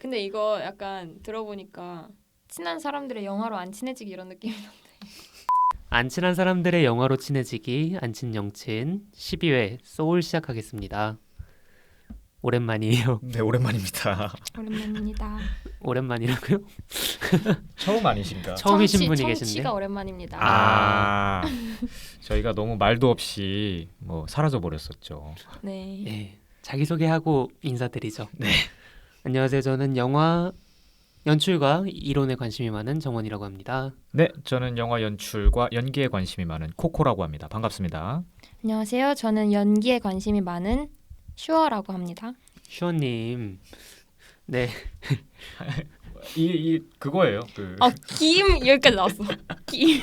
근데 이거 약간 들어보니까 친한 사람들의 영화로 안 친해지기 이런 느낌이 나. 안 친한 사람들의 영화로 친해지기 안친 영친 12회 소울 시작하겠습니다. 오랜만이에요. 네, 오랜만입니다. 오랜만입니다. 오랜만이라고요? 처음 아니신가? 처음이신 분이 청취가 계신데. 오랜만입니다. 아, 저희가 너무 말도 없이 뭐 사라져 버렸었죠. 네. 네, 자기소개하고 인사드리죠. 네. 안녕하세요. 저는 영화 연출과 이론에 관심이 많은 정원이라고 합니다. 네, 저는 영화 연출과 연기에 관심이 많은 코코라고 합니다. 반갑습니다. 안녕하세요. 저는 연기에 관심이 많은 슈어라고 합니다. 슈어님, 네, 이 그거예요. 김 여기까지 나왔어. 김.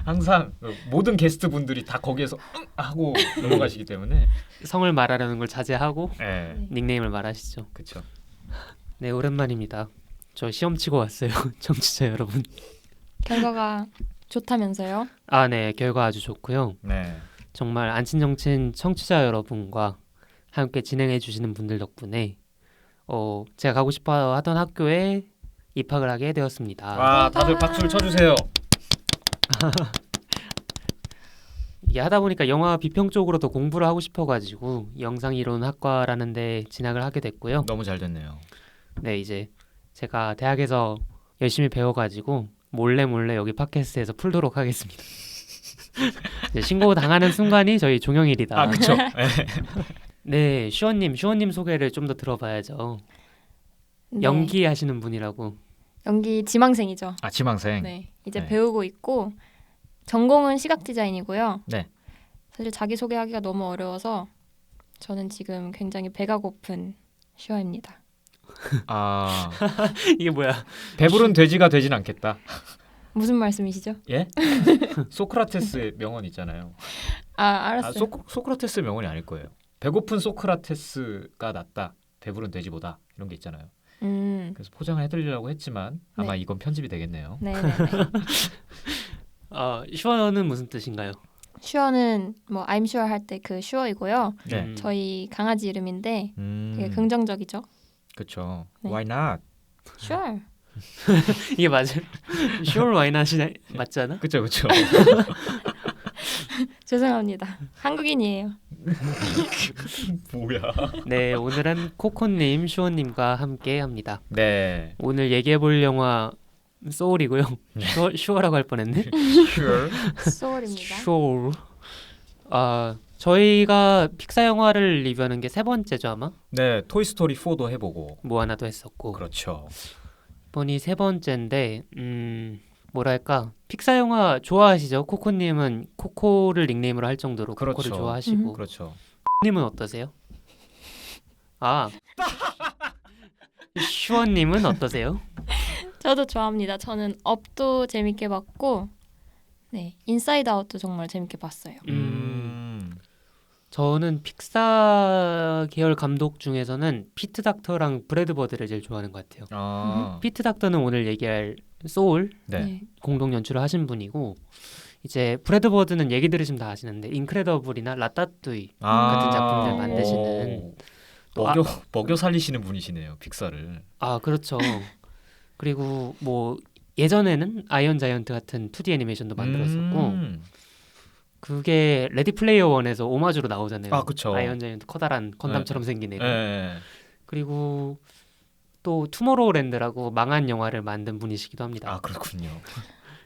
항상 모든 게스트 분들이 다 거기에서 하고 넘어가시기 때문에. 성을 말하려는 걸 자제하고 네, 닉네임을 말하시죠. 그렇죠. 네, 오랜만입니다. 저 시험 치고 왔어요. 청취자 여러분. 결과가 좋다면서요? 아, 네, 결과 아주 좋고요. 네, 정말 안친정친 청취자 여러분과 함께 진행해 주시는 분들 덕분에 제가 가고 싶어 하던 학교에 입학을 하게 되었습니다. 와, 다들 박수를 쳐주세요. 이게 하다 보니까 영화 비평 쪽으로 더 공부를 하고 싶어가지고 영상이론학과라는 데 진학을 하게 됐고요. 너무 잘 됐네요. 네, 이제 제가 대학에서 열심히 배워가지고 몰래 여기 팟캐스트에서 풀도록 하겠습니다. 이제 신고 당하는 순간이 저희 종영일이다. 아, 그렇죠. 네, 슈어님 소개를 좀 더 들어봐야죠. 네. 연기하시는 분이라고. 연기 지망생이죠. 아, 지망생. 네. 이제 네. 배우고 있고 전공은 시각 디자인이고요. 네. 사실 자기 소개하기가 너무 어려워서 저는 지금 굉장히 배가 고픈 슈어입니다. 아, 이게 뭐야? 배부른 돼지가 되진 않겠다. 무슨 말씀이시죠? 예? 소크라테스의 명언 있잖아요. 아, 아, 알았어요. 소크라테스의 명언이 아닐 거예요. 배고픈 소크라테스가 낫다. 배부른 돼지보다. 이런 게 있잖아요. 그래서 포장을 해드리려고 했지만 아마 네. 이건 편집이 되겠네요. 네. 슈어는 무슨 뜻인가요? 슈어는 뭐 I'm sure 할 때 그 슈어이고요. 네. 저희 강아지 이름인데 되게 긍정적이죠. 그렇죠. 네. Why not? Sure. 이게 맞아요? Sure why not 맞잖아? 그렇죠, 그렇죠. 죄송합니다. 한국인이에요. 뭐야? 네, 오늘은 코코님, 슈어님과 함께 합니다. 네. 오늘 얘기해볼 영화 소울이고요. 네. 슈어라고 할 뻔했네. Sure. 소울입니다. 소울. 저희가 픽사 영화를 리뷰하는 게 세 번째죠 아마? 네, 토이 스토리 4도 해보고. 모아나도 했었고. 그렇죠. 이번이 세 번째인데 뭐랄까 픽사 영화 좋아하시죠? 코코님은 코코를 닉네임으로 할 정도로 코코를 그렇죠. 좋아하시고 그렇죠. 님은 어떠세요? 아 슈원님은 어떠세요? 저도 좋아합니다. 저는 업도 재밌게 봤고, 네 인사이드 아웃도 정말 재밌게 봤어요. 저는 픽사 계열 감독 중에서는 피트 닥터랑 브래드 버드를 제일 좋아하는 것 같아요. 아, 피트 닥터는 오늘 얘기할 소울 네. 공동 연출을 하신 분이고 이제 브래드 버드는 얘기 들으시면 다 아시는데 인크레더블이나 라따뚜이 같은 작품들 만드시는 또 먹여 살리시는 분이시네요, 픽사를. 그렇죠. 그리고 뭐 예전에는 아이언 자이언트 같은 2D 애니메이션도 만들었었고 그게 레디 플레이어 원에서 오마주로 나오잖아요. 아, 그렇죠. 아이언 자이언트 커다란 건담처럼 생긴 애들. 네. 그리고 또 투모로우랜드라고 망한 영화를 만든 분이시기도 합니다. 아, 그렇군요.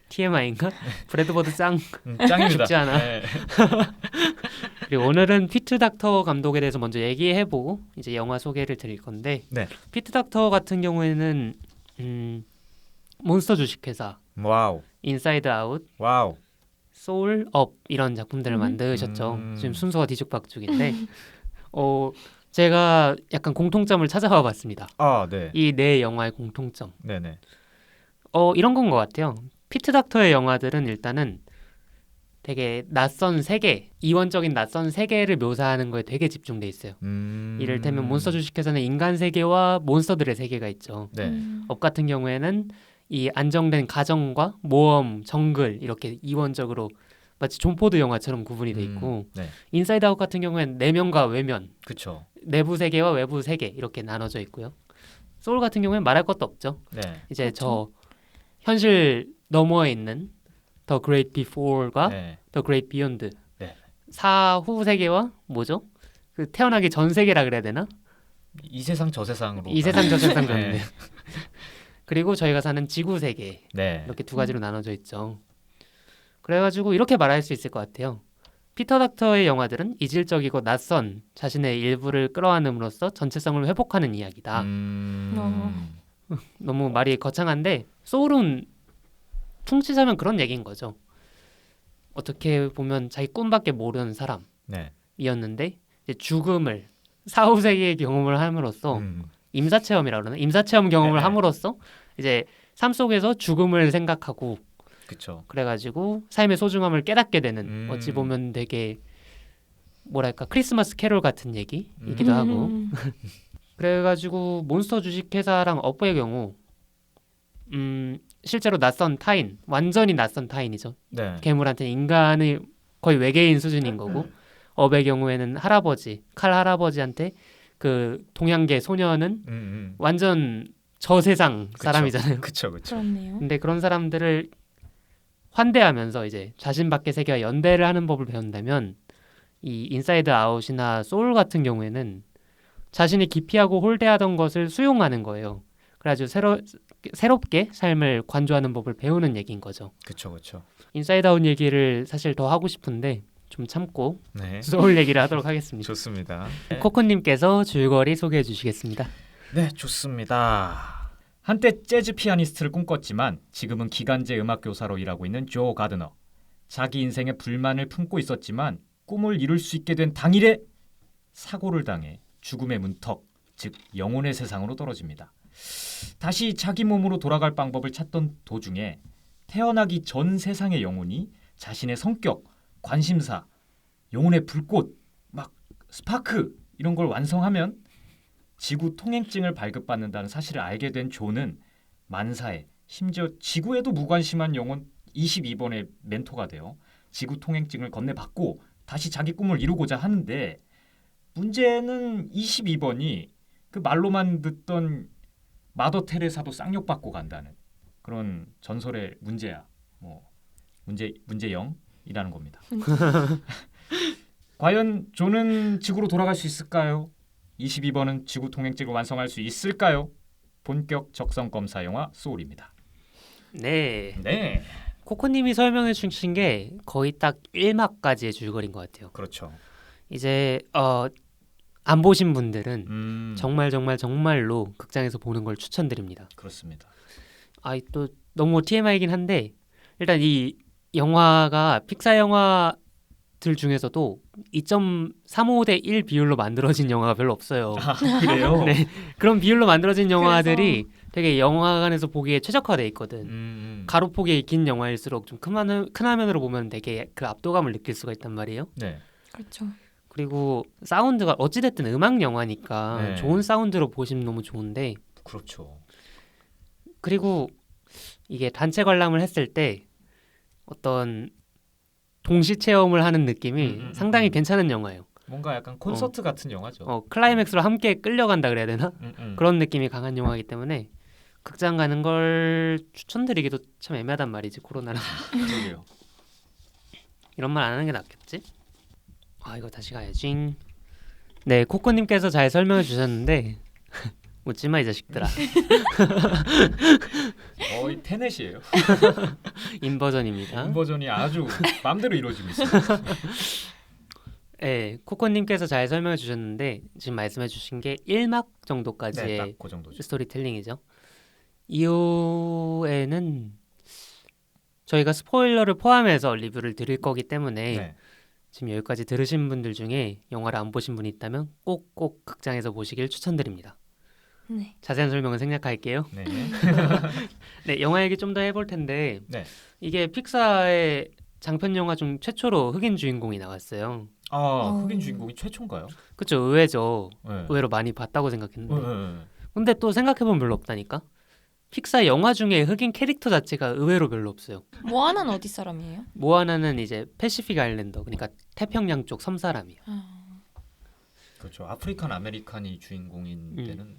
TMI인가? 브래드 버드 짱. 짱입니다. 쉽지 않아. 네. 그리고 오늘은 피트 닥터 감독에 대해서 먼저 얘기해보고 이제 영화 소개를 드릴 건데 네. 피트 닥터 같은 경우에는 몬스터 주식회사, 와우. 인사이드 아웃, 와우. 소울, 업 이런 작품들을 만드셨죠. 지금 순서가 뒤죽박죽인데 제가 약간 공통점을 찾아와 봤습니다. 아, 네. 이 네 영화의 공통점. 네네. 이런 건 것 같아요. 피트 닥터의 영화들은 일단은 되게 낯선 세계, 이원적인 낯선 세계를 묘사하는 거에 되게 집중돼 있어요. 이를테면 몬스터 주식회사는 인간 세계와 몬스터들의 세계가 있죠. 네. 업 같은 경우에는 이 안정된 가정과 모험, 정글 이렇게 이원적으로 마치 존포드 영화처럼 구분이 돼 있고 네. 인사이드 아웃 같은 경우에는 내면과 외면, 그렇죠. 내부 세계와 외부 세계 이렇게 나눠져 있고요. 소울 같은 경우에는 말할 것도 없죠. 네. 이제 그렇죠. 저 현실 너머에 있는 The Great Before과 네. The Great Beyond 네. 사후 세계와 뭐죠? 그 태어나기 전 세계라 그래야 되나? 이 세상 저 세상으로 이 세상 저 세상 네. 좋네. 그리고 저희가 사는 지구 세계 네. 이렇게 두 가지로 나눠져 있죠. 그래가지고 이렇게 말할 수 있을 것 같아요. 피터 닥터의 영화들은 이질적이고 낯선 자신의 일부를 끌어안음으로써 전체성을 회복하는 이야기다. 너무 말이 거창한데 소울은 퉁치자면 그런 얘기인 거죠. 어떻게 보면 자기 꿈밖에 모르는 네. 사람이었는데 이제 죽음을 사후 세계의 경험을 함으로써 임사체험이라고 그러나 임사체험 경험을 네. 함으로써 이제 삶 속에서 죽음을 생각하고 그렇죠. 그래가지고 삶의 소중함을 깨닫게 되는 어찌 보면 되게 뭐랄까 크리스마스 캐롤 같은 얘기이기도 하고 그래가지고 몬스터 주식회사랑 업보의 경우 실제로 낯선 타인 완전히 낯선 타인이죠. 네. 괴물한테 인간의 거의 외계인 수준인 거고 업의 경우에는 할아버지 칼 할아버지한테 그 동양계 소녀는 완전 저세상 사람이잖아요. 그렇죠. 그렇죠. 그렇네요. 근데 그런 사람들을 환대하면서 이제 자신 밖의 세계와 연대를 하는 법을 배운다면 이 인사이드 아웃이나 소울 같은 경우에는 자신이 기피하고 홀대하던 것을 수용하는 거예요. 그래가지고 새롭게 삶을 관조하는 법을 배우는 얘기인 거죠. 그렇죠. 그렇죠. 인사이드 아웃 얘기를 사실 더 하고 싶은데 좀 참고 네. 소울 얘기를 하도록 하겠습니다. 좋습니다. 코코님께서 줄거리 소개해 주시겠습니다. 네, 좋습니다. 한때 재즈 피아니스트를 꿈꿨지만 지금은 기간제 음악 교사로 일하고 있는 조 가드너. 자기 인생에 불만을 품고 있었지만 꿈을 이룰 수 있게 된 당일에 사고를 당해 죽음의 문턱, 즉 영혼의 세상으로 떨어집니다. 다시 자기 몸으로 돌아갈 방법을 찾던 도중에 태어나기 전 세상의 영혼이 자신의 성격, 관심사, 영혼의 불꽃, 막 스파크 이런 걸 완성하면 지구 통행증을 발급받는다는 사실을 알게 된 조는 만사에 심지어 지구에도 무관심한 영혼 22번의 멘토가 되어 지구 통행증을 건네받고 다시 자기 꿈을 이루고자 하는데 문제는 22번이 그 말로만 듣던 마더 테레사도 쌍욕받고 간다는 그런 전설의 문제야. 문제영이라는 겁니다. 과연 조는 지구로 돌아갈 수 있을까요? 22번은 지구 통행증을 완성할 수 있을까요? 본격 적성 검사 영화 소울입니다. 네. 네. 코코님이 설명해 주신 게 거의 딱 1막까지의 줄거리인 것 같아요. 그렇죠. 이제 안 보신 분들은 정말로 극장에서 보는 걸 추천드립니다. 그렇습니다. 또 너무 TMI이긴 한데 일단 이 영화가 픽사 영화들 중에서도 2.35대 1 비율로 만들어진 영화가 별로 없어요. 그래요? 네, 그런 비율로 만들어진 영화들이 되게 영화관에서 보기에 최적화돼 있거든. 가로폭이 긴 영화일수록 좀 큰 화면으로 보면 되게 그 압도감을 느낄 수가 있단 말이에요. 네. 그렇죠. 그리고 사운드가 어찌됐든 음악 영화니까 네. 좋은 사운드로 보시면 너무 좋은데 그렇죠. 그리고 이게 단체 관람을 했을 때 어떤 동시 체험을 하는 느낌이 상당히 괜찮은 영화예요. 뭔가 약간 콘서트 같은 영화죠. 클라이맥스로 함께 끌려간다 그래야 되나? 그런 느낌이 강한 영화이기 때문에 극장 가는 걸 추천드리기도 참 애매하단 말이지 코로나라. 그러게요. 이런 말 안 하는 게 낫겠지? 이거 다시 가야지. 네, 코코님께서 잘 설명해 주셨는데 웃지마 이 자식들아. 이 테넷이에요. 인버전입니다. 인버전이 아주 마음대로 이루어지고 있어요. 네, 코코님께서 잘 설명해 주셨는데 지금 말씀해 주신 게 1막 정도까지의 네, 딱 그 정도죠. 스토리텔링이죠. 이후에는 저희가 스포일러를 포함해서 리뷰를 드릴 거기 때문에 네. 지금 여기까지 들으신 분들 중에 영화를 안 보신 분이 있다면 꼭 극장에서 보시길 추천드립니다. 네. 자세한 설명은 생략할게요. 네. 네, 영화 얘기 좀 더 해볼 텐데 네. 이게 픽사의 장편 영화 중 최초로 흑인 주인공이 나왔어요. 흑인 주인공이 최초인가요? 그쵸, 의외죠. 네. 의외로 많이 봤다고 생각했는데 네. 근데 또 생각해보면 별로 없다니까. 픽사 영화 중에 흑인 캐릭터 자체가 의외로 별로 없어요. 모아나는 어디 사람이에요? 모아나는 이제 패시픽 아일랜더, 그러니까 태평양 쪽 섬 사람이야. 그렇죠. 아프리칸 아메리칸이 주인공인 데는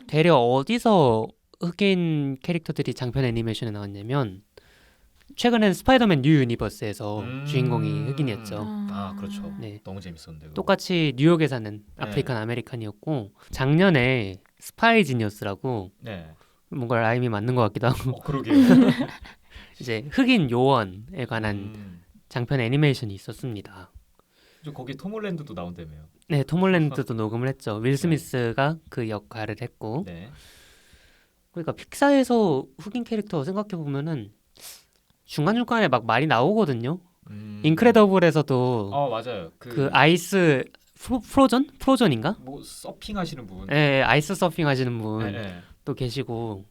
대략 어디서 흑인 캐릭터들이 장편 애니메이션에 나왔냐면 최근엔 스파이더맨 뉴 유니버스에서 주인공이 흑인이었죠. 아 그렇죠. 네. 너무 재밌었는데. 그거. 똑같이 뉴욕에 사는 아프리칸 아메리칸이었고 작년에 스파이 지니어스라고 네. 뭔가 라임이 맞는 것 같기도 하고 그러게요. 이제 흑인 요원에 관한 장편 애니메이션이 있었습니다. 저 거기 톰 홀랜드도 나온다며요. 네, 톰 홀랜드도 녹음을 했죠. 윌 스미스가 그 역할을 했고 네. 그러니까 픽사에서 흑인 캐릭터 생각해 보면은 중간중간에 막 말이 나오거든요. 인크레더블에서도 맞아요. 그 아이스 프로전인가? 뭐 서핑하시는 분. 네, 아이스 서핑 하시는 분 네. 또 계시고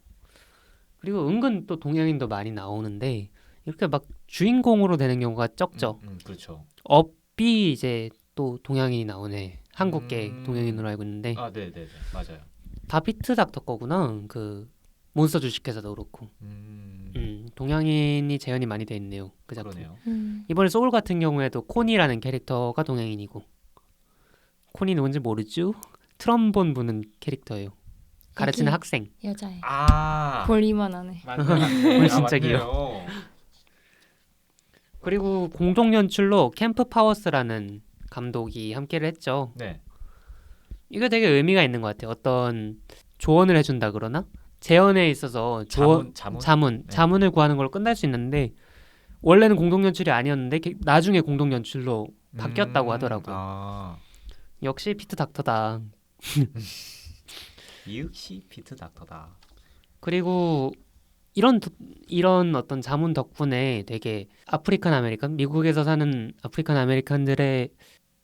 그리고 은근 또 동양인도 많이 나오는데 이렇게 막 주인공으로 되는 경우가 적죠. 그렇죠. 업이 이제 또 동양인이 나오네. 한국계 동양인으로 알고 있는데 아, 네, 맞아요. 다 피트 닥터 거구나. 그 몬스터 주식회사도 그렇고 동양인이 재현이 많이 돼 있네요. 그 작품. 그러네요. 이번에 소울 같은 경우에도 코니라는 캐릭터가 동양인이고 코니 누군지 모르죠? 트럼본 부는 캐릭터예요. 가르치는 애기. 학생. 여자애. 아, 볼리만 하네. 맞네. 진짜 맞네요. 그리고 공동 연출로 캠프 파워스라는 감독이 함께를 했죠. 네. 이거 되게 의미가 있는 것 같아요. 어떤 조언을 해준다 그러나 재현에 있어서 자문을 구하는 걸로 끝날 수 있는데 원래는 공동 연출이 아니었는데 나중에 공동 연출로 바뀌었다고 하더라고요. 아, 역시 피트 닥터다. 역시 피트 닥터다. 그리고 이런 어떤 자문 덕분에 되게 아프리칸 아메리칸 미국에서 사는 아프리칸 아메리칸들의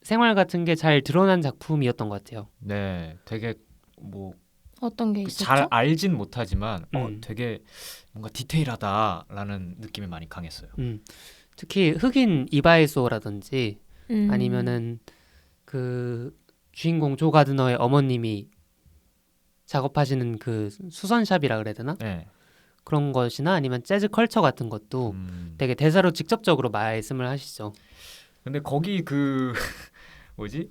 생활 같은 게 잘 드러난 작품이었던 것 같아요. 네, 되게 뭐 어떤 게 있었죠? 잘 알진 못하지만 되게 되게 뭔가 디테일하다라는 느낌이 많이 강했어요. 특히 흑인 이바이소라든지 아니면은 그 주인공 조 가드너의 어머님이 작업하시는 그 수선샵이라 그래야 되나? 네. 그런 것이나 아니면 재즈 컬처 같은 것도 되게 대사로 직접적으로 말씀을 하시죠. 근데 거기 그 뭐지?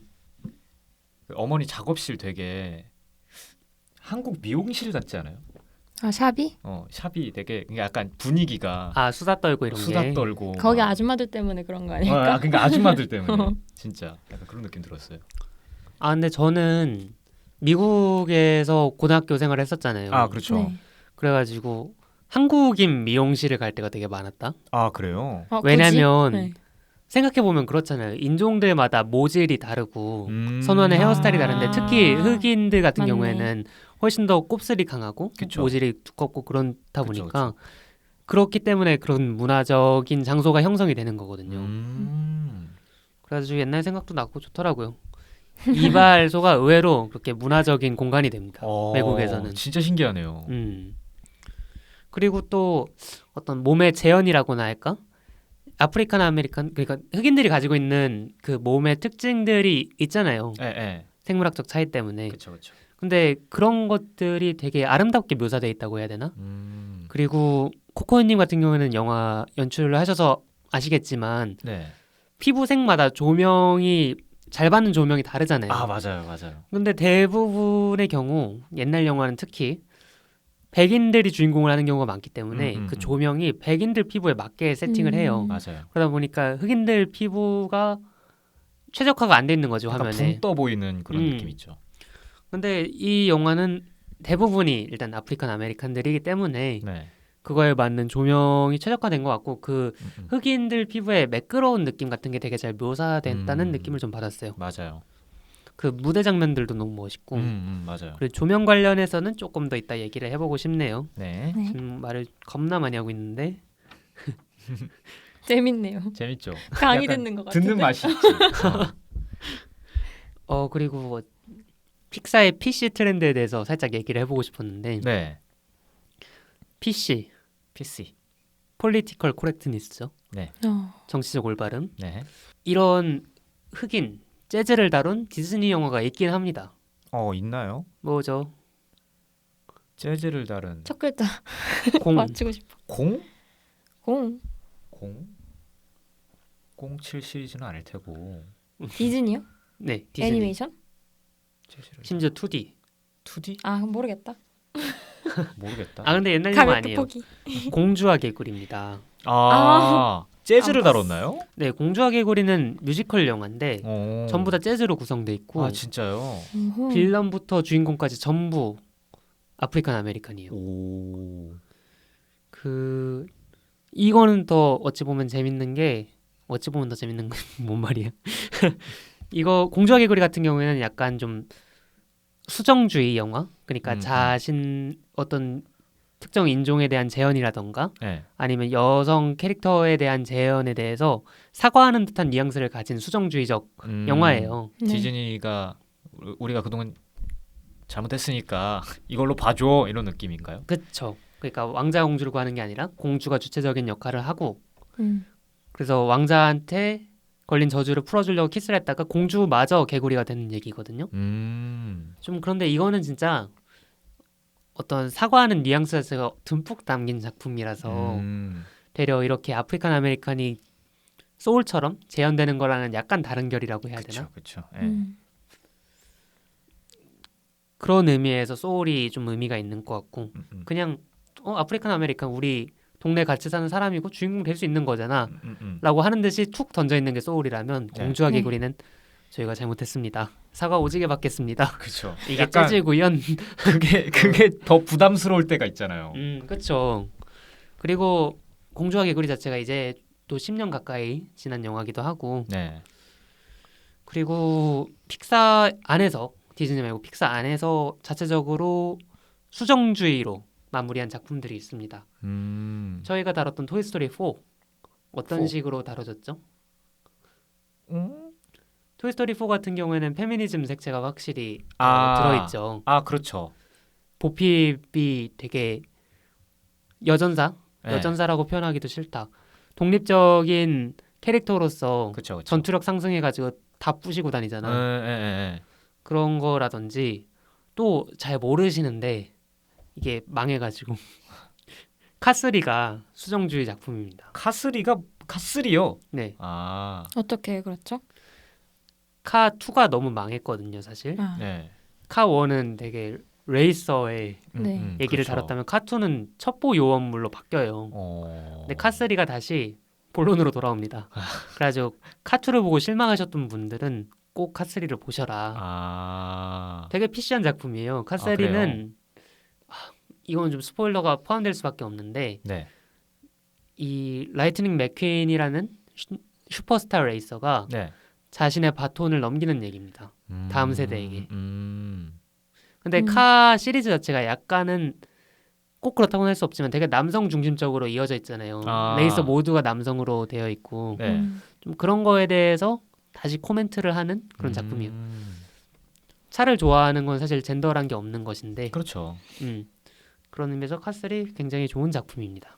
그 어머니 작업실 되게 한국 미용실 같지 않아요? 아 샵이? 샵이 되게 약간 분위기가 수다 떨고 이런 수다 게. 떨고 거기 막. 아줌마들 때문에 그런 거 아닐까? 그러니까 아줌마들 때문에 진짜 약간 그런 느낌 들었어요. 근데 저는 미국에서 고등학교 생활을 했었잖아요. 아 그렇죠. 네. 그래가지고 한국인 미용실을 갈 때가 되게 많았다. 아 그래요? 굳이? 왜냐면 네. 생각해보면 그렇잖아요. 인종들마다 모질이 다르고 선호하는 헤어스타일이 다른데 특히 흑인들 같은 맞네. 경우에는 훨씬 더 곱슬이 강하고 그쵸. 모질이 두껍고 그렇다 그쵸, 보니까 그렇기 때문에 그런 문화적인 장소가 형성이 되는 거거든요. 그래가지고 옛날 생각도 나고 좋더라고요. 이발소가 의외로 그렇게 문화적인 공간이 됩니다. 외국에서는. 진짜 신기하네요. 그리고 또 어떤 몸의 재현이라고나 할까? 아프리칸 아메리칸 그러니까 흑인들이 가지고 있는 그 몸의 특징들이 있잖아요. 네. 생물학적 차이 때문에. 그렇죠. 근데 그런 것들이 되게 아름답게 묘사돼 있다고 해야 되나? 그리고 코코님 같은 경우에는 영화 연출을 하셔서 아시겠지만 네. 피부색마다 조명이 잘 받는 조명이 다르잖아요. 맞아요. 근데 대부분의 경우 옛날 영화는 특히 백인들이 주인공을 하는 경우가 많기 때문에 그 조명이 백인들 피부에 맞게 세팅을 해요. 맞아요. 그러다 보니까 흑인들 피부가 최적화가 안 돼 있는 거죠, 화면에. 붕 떠 보이는 그런 느낌 있죠. 근데 이 영화는 대부분이 일단 아프리칸 아메리칸들이기 때문에 네. 그거에 맞는 조명이 최적화된 것 같고 그 흑인들 피부의 매끄러운 느낌 같은 게 되게 잘 묘사됐다는 느낌을 좀 받았어요. 맞아요. 그 무대 장면들도 너무 멋있고 맞아요. 그리고 조명 관련해서는 조금 더 이따 얘기를 해보고 싶네요. 네. 네. 지금 말을 겁나 많이 하고 있는데 재밌네요. 재밌죠. 강의 약간 듣는 것 같은데. 듣는 맛이 있지. 그리고 뭐 픽사의 PC 트렌드에 대해서 살짝 얘기를 해보고 싶었는데 네. PC, PC. Political Correctness죠. 어. 정치적 올바름. 네. 이런 흑인, 재즈를 다룬 디즈니 영화가 있긴 합니다. 있나요? 뭐죠? 재즈를 다룬 첫 글자 공. 맞추고 싶어. 공? 공. 07 시리즈는 아닐 테고. 디즈니요? 네, 디즈니. 애니메이션? 재즈를 심지어 2D. 2D? 아 모르겠다. 모르겠다. 아 근데 옛날 영화 가볍게 아니에요. 포기. 공주와 개구리입니다. 재즈를 안 봤어. 다뤘나요? 네, 공주와 개구리는 뮤지컬 영화인데 전부 다 재즈로 구성돼 있고 아 진짜요? 빌런부터 주인공까지 전부 아프리칸 아메리칸이에요. 오. 그 이거는 더 어찌 보면 재밌는 게 어찌 보면 더 재밌는 건 뭔 말이야? 이거 공주와 개구리 같은 경우에는 약간 좀 수정주의 영화, 그러니까 자신 어떤 특정 인종에 대한 재현이라던가 네. 아니면 여성 캐릭터에 대한 재현에 대해서 사과하는 듯한 뉘앙스를 가진 수정주의적 영화예요. 네. 디즈니가 우리가 그동안 잘못했으니까 이걸로 봐줘 이런 느낌인가요? 그렇죠. 그러니까 왕자 공주를 구하는 게 아니라 공주가 주체적인 역할을 하고 음. 그래서 왕자한테 걸린 저주를 풀어주려고 키스를 했다가 공주마저 개구리가 되는 얘기거든요. 좀 그런데 이거는 진짜 어떤 사과하는 뉘앙스 자체가 듬뿍 담긴 작품이라서 되려 이렇게 아프리칸 아메리칸이 소울처럼 재현되는 거랑은 약간 다른 결이라고 해야 되나? 그렇죠. 그런 의미에서 소울이 좀 의미가 있는 것 같고 그냥 아프리칸 아메리칸 우리 동네 같이 사는 사람이고 주인공 될 수 있는 거잖아 라고 하는 듯이 툭 던져 있는 게 소울이라면 네. 공주와 네. 개구리는 저희가 잘못했습니다. 사과 오지게 받겠습니다. 그렇죠. 이게 약간 재즈구연. 그게 더 부담스러울 때가 있잖아요. 그렇죠. 그리고 공주와 개구리 자체가 이제 또 10년 가까이 지난 영화기도 하고 네. 그리고 픽사 안에서 디즈니 말고 픽사 안에서 자체적으로 수정주의로 마무리한 작품들이 있습니다. 저희가 다뤘던 토이스토리 4 어떤 4? 식으로 다뤄졌죠? 토이스토리 4 같은 경우에는 페미니즘 색채가 확실히 들어있죠. 아 그렇죠. 보핍이 되게 여전사? 네. 여전사라고 표현하기도 싫다. 독립적인 캐릭터로서 그렇죠. 전투력 상승해가지고 다 부시고 다니잖아. 그런 거라든지 또 잘 모르시는데 이게 망해가지고 카스리가 수정주의 작품입니다. 카스리요? 네, 아. 어떻게 그렇죠? 카 2가 너무 망했거든요, 사실. 아. 네. 카 1은 되게 레이서의 네. 얘기를 그렇죠. 다뤘다면 카 2는 첩보 요원물로 바뀌어요. 근데 카 3가 다시 본론으로 돌아옵니다. 그래가지고 카 2를 보고 실망하셨던 분들은 꼭 카 3를 보셔라. 아. 되게 PC한 작품이에요. 카 3는 이건 좀 스포일러가 포함될 수밖에 없는데 네. 이 라이트닝 맥퀸이라는 슈퍼스타 레이서가 네. 자신의 바톤을 넘기는 얘기입니다. 다음 세대에게. 근데 음. 카 시리즈 자체가 약간은 꼭 그렇다고는 할 수 없지만 되게 남성 중심적으로 이어져 있잖아요. 아. 레이서 모두가 남성으로 되어 있고 네. 좀 그런 거에 대해서 다시 코멘트를 하는 그런 작품이에요. 차를 좋아하는 건 사실 젠더란 게 없는 것인데 그렇죠. 그런 의미에서 카3 굉장히 좋은 작품입니다.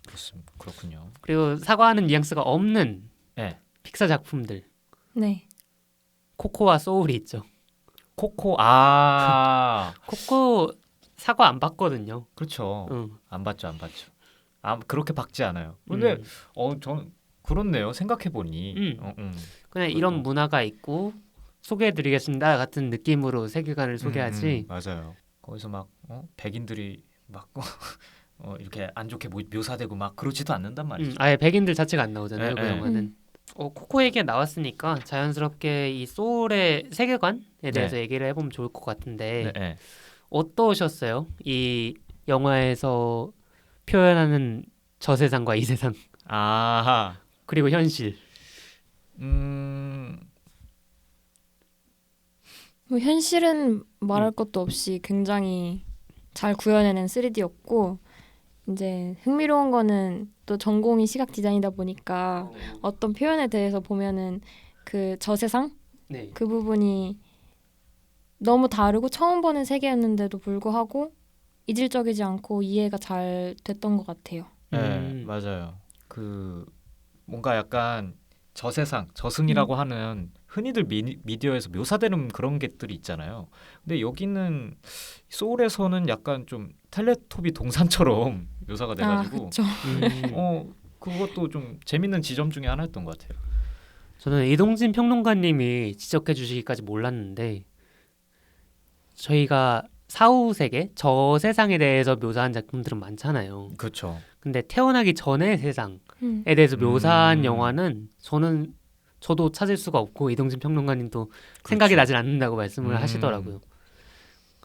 그렇습니다. 그렇군요. 그리고 사과하는 뉘앙스가 없는 네. 픽사 작품들 네. 코코와 소울이 있죠. 코코 코코 사과 안 받거든요. 그렇죠. 응. 안 봤죠. 그렇게 박지 않아요. 근데 전 그렇네요. 생각해 보니. 그냥 이런 문화가 있고 소개해드리겠습니다 같은 느낌으로 세계관을 소개하지. 맞아요. 거기서 막 백인들이 막 이렇게 안 좋게 묘사되고 막 그렇지도 않는단 말이죠. 아예 백인들 자체가 안 나오잖아요. 그 네. 영화는. 코코 얘기가 나왔으니까 자연스럽게 이 소울의 세계관에 대해서 얘기를 해보면 좋을 것 같은데 네. 어떠셨어요? 이 영화에서 표현하는 저 세상과 이 세상 아하. 그리고 현실. 뭐 현실은 말할 것도 없이 굉장히 잘 구현해낸 3D였고 이제 흥미로운 거는 또 전공이 시각 디자인이다 보니까 어떤 표현에 대해서 보면은 그 저세상 네. 그 부분이 너무 다르고 처음 보는 세계였는데도 불구하고 이질적이지 않고 이해가 잘 됐던 것 같아요. 네, 맞아요. 그 뭔가 약간 저세상, 저승이라고 하는 흔히들 미디어에서 묘사되는 그런 것들이 있잖아요. 근데 여기는 소울에서는 약간 좀 텔레토비 동산처럼 묘사가 돼가지고 그렇죠. 그것도 좀 재밌는 지점 중에 하나였던 것 같아요. 저는 이동진 평론가님이 지적해 주시기까지 몰랐는데 저희가 사후 세계, 저 세상에 대해서 묘사한 작품들은 많잖아요. 그렇죠. 근데 태어나기 전의 세상에 음. 대해서 묘사한 음. 영화는 저도 찾을 수가 없고 이동진 평론가님도 생각이 그렇죠. 나질 않는다고 말씀을 하시더라고요.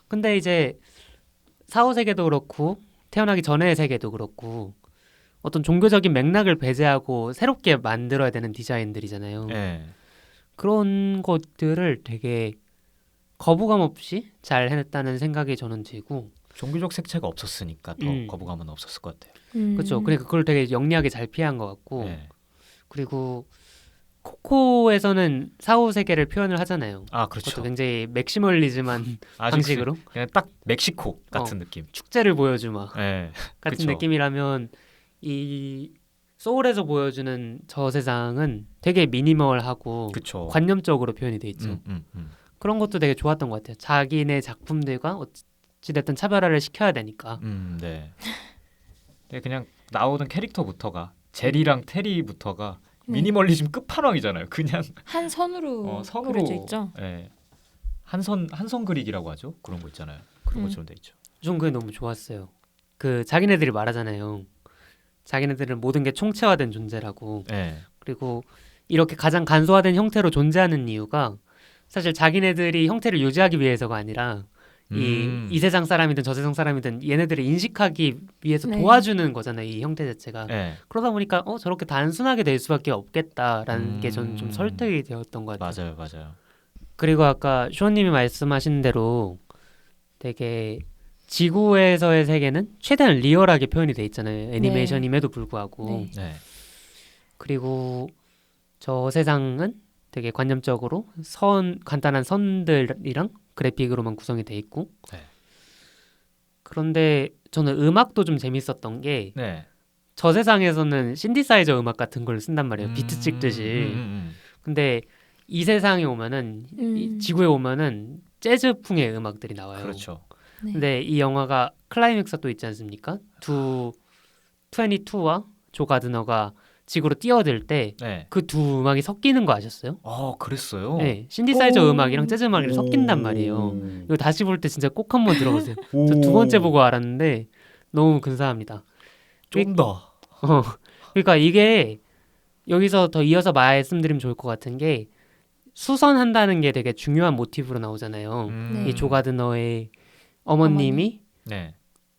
근데 이제 사후 세계도 그렇고 태어나기 전의 세계도 그렇고 어떤 종교적인 맥락을 배제하고 새롭게 만들어야 되는 디자인들이잖아요. 네. 그런 것들을 되게 거부감 없이 잘 해냈다는 생각이 저는 들고 종교적 색채가 없었으니까 더 음. 거부감은 없었을 것 같아요. 그렇죠. 그러니까 그걸 되게 영리하게 잘 피한 것 같고 네. 그리고 코코에서는 사후 세계를 표현을 하잖아요. 아 그것도 그렇죠. 굉장히 맥시멀리즘한 아주 방식으로 그냥 딱 멕시코 같은 느낌. 축제를 보여주마 네. 같은 그쵸. 느낌이라면 이 소울에서 보여주는 저 세상은 되게 미니멀하고 그렇죠. 관념적으로 표현이 돼 있죠. 그런 것도 되게 좋았던 것 같아요. 자기네 작품들과 어찌됐든 차별화를 시켜야 되니까. 네. 네, 그냥 나오는 캐릭터부터가 제리랑 테리부터가 네. 미니멀리즘 끝판왕이잖아요. 그냥 한 선으로 선으로 그려져 있죠. 네. 한선 그리기라고 하죠. 그런 거 있잖아요. 그런 것처럼 돼 있죠. 전 그게 너무 좋았어요. 그 자기네들이 말하잖아요. 자기네들은 모든 게 총체화된 존재라고. 네. 그리고 이렇게 가장 간소화된 형태로 존재하는 이유가 사실 자기네들이 형태를 유지하기 위해서가 아니라 이 세상 사람이든 저 세상 사람이든 얘네들을 인식하기 위해서 네. 도와주는 거잖아요. 이 형태 자체가. 네. 그러다 보니까 저렇게 단순하게 될 수밖에 없겠다라는 게 저는 좀 설득이 되었던 것 같아요. 맞아요. 그리고 아까 쇼님이 말씀하신 대로 되게 지구에서의 세계는 최대한 리얼하게 표현이 돼 있잖아요. 애니메이션임에도 불구하고. 네. 네. 그리고 저 세상은 되게 관념적으로 간단한 선들이랑 그래픽으로만 구성이 돼 있고. 네. 그런데 저는 음악도 좀 재밌었던 게 저 네. 세상에서는 신디사이저 음악 같은 걸 쓴단 말이에요. 비트 찍듯이. 근데 이 세상에 오면은 이 지구에 오면은 재즈풍의 음악들이 나와요. 그렇죠. 네. 근데 이 영화가 클라이맥스가 또 있지 않습니까? 22와 조 가드너가 지구로 뛰어들 때 그 두 네. 음악이 섞이는 거 아셨어요? 그랬어요. 네, 신디사이저 오. 음악이랑 재즈 음악이 섞인단 말이에요. 이거 다시 볼 때 진짜 꼭 한번 들어보세요. 저 두 번째 보고 알았는데 너무 근사합니다. 쫀다. 그러니까 이게 여기서 더 이어서 말씀드리면 좋을 것 같은 게 수선한다는 게 되게 중요한 모티브로 나오잖아요. 네. 이 조 가드너의 어머님이 네.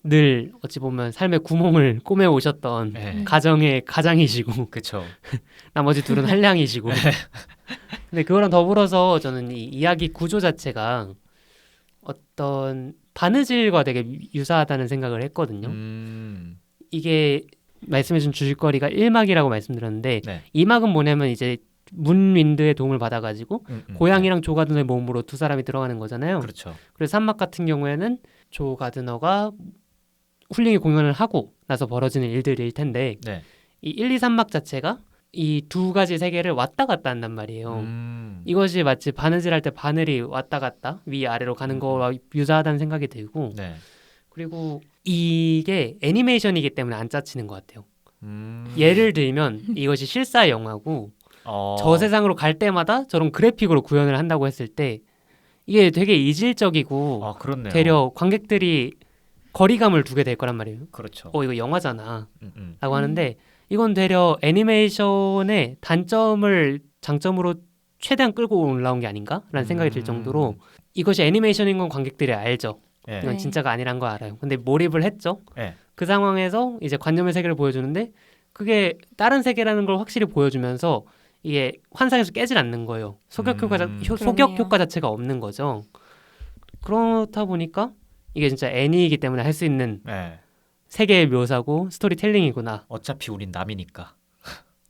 늘 어찌 보면 삶의 구멍을 꼬매 오셨던 네. 가정의 가장이시고 그렇죠. 나머지 둘은 한량이시고 근데 그거랑 더불어서 저는 이 이야기 구조 자체가 어떤 바느질과 되게 유사하다는 생각을 했거든요. 이게 말씀해준 주실거리가 1막이라고 말씀드렸는데 네. 2막은 뭐냐면 이제 문윈드의 도움을 받아가지고 고양이랑 조 가드너의 몸으로 두 사람이 들어가는 거잖아요. 그렇죠. 그래서 3막 같은 경우에는 조 가드너가 훌륭히 공연을 하고 나서 벌어지는 일들일 텐데 네. 이 1, 2, 3막 자체가 이 두 가지 세계를 왔다 갔다 한단 말이에요. 이것이 마치 바느질할 때 바늘이 왔다 갔다 위아래로 가는 거와 유사하다는 생각이 들고 네. 그리고 이게 애니메이션이기 때문에 안 짜치는 것 같아요. 예를 들면 이것이 실사 영화고 저 세상으로 갈 때마다 저런 그래픽으로 구현을 한다고 했을 때 이게 되게 이질적이고 그렇네요. 되려 관객들이 거리감을 두게 될 거란 말이에요. 그렇죠. 이거 영화잖아 음. 라고 하는데 이건 되려 애니메이션의 장점으로 최대한 끌고 올라온 게 아닌가라는 생각이 들 정도로 이것이 애니메이션인 건 관객들이 알죠. 네. 이건 네. 진짜가 아니란 거 알아요. 근데 몰입을 했죠. 네. 그 상황에서 이제 관념의 세계를 보여주는데 그게 다른 세계라는 걸 확실히 보여주면서 이게 환상에서 깨질 않는 거예요. 소격 그러네요. 효과 자체가 없는 거죠. 그렇다 보니까 이게 진짜 애니이기 때문에 할 수 있는 네. 세계의 묘사고 스토리텔링이구나. 어차피 우린 남이니까.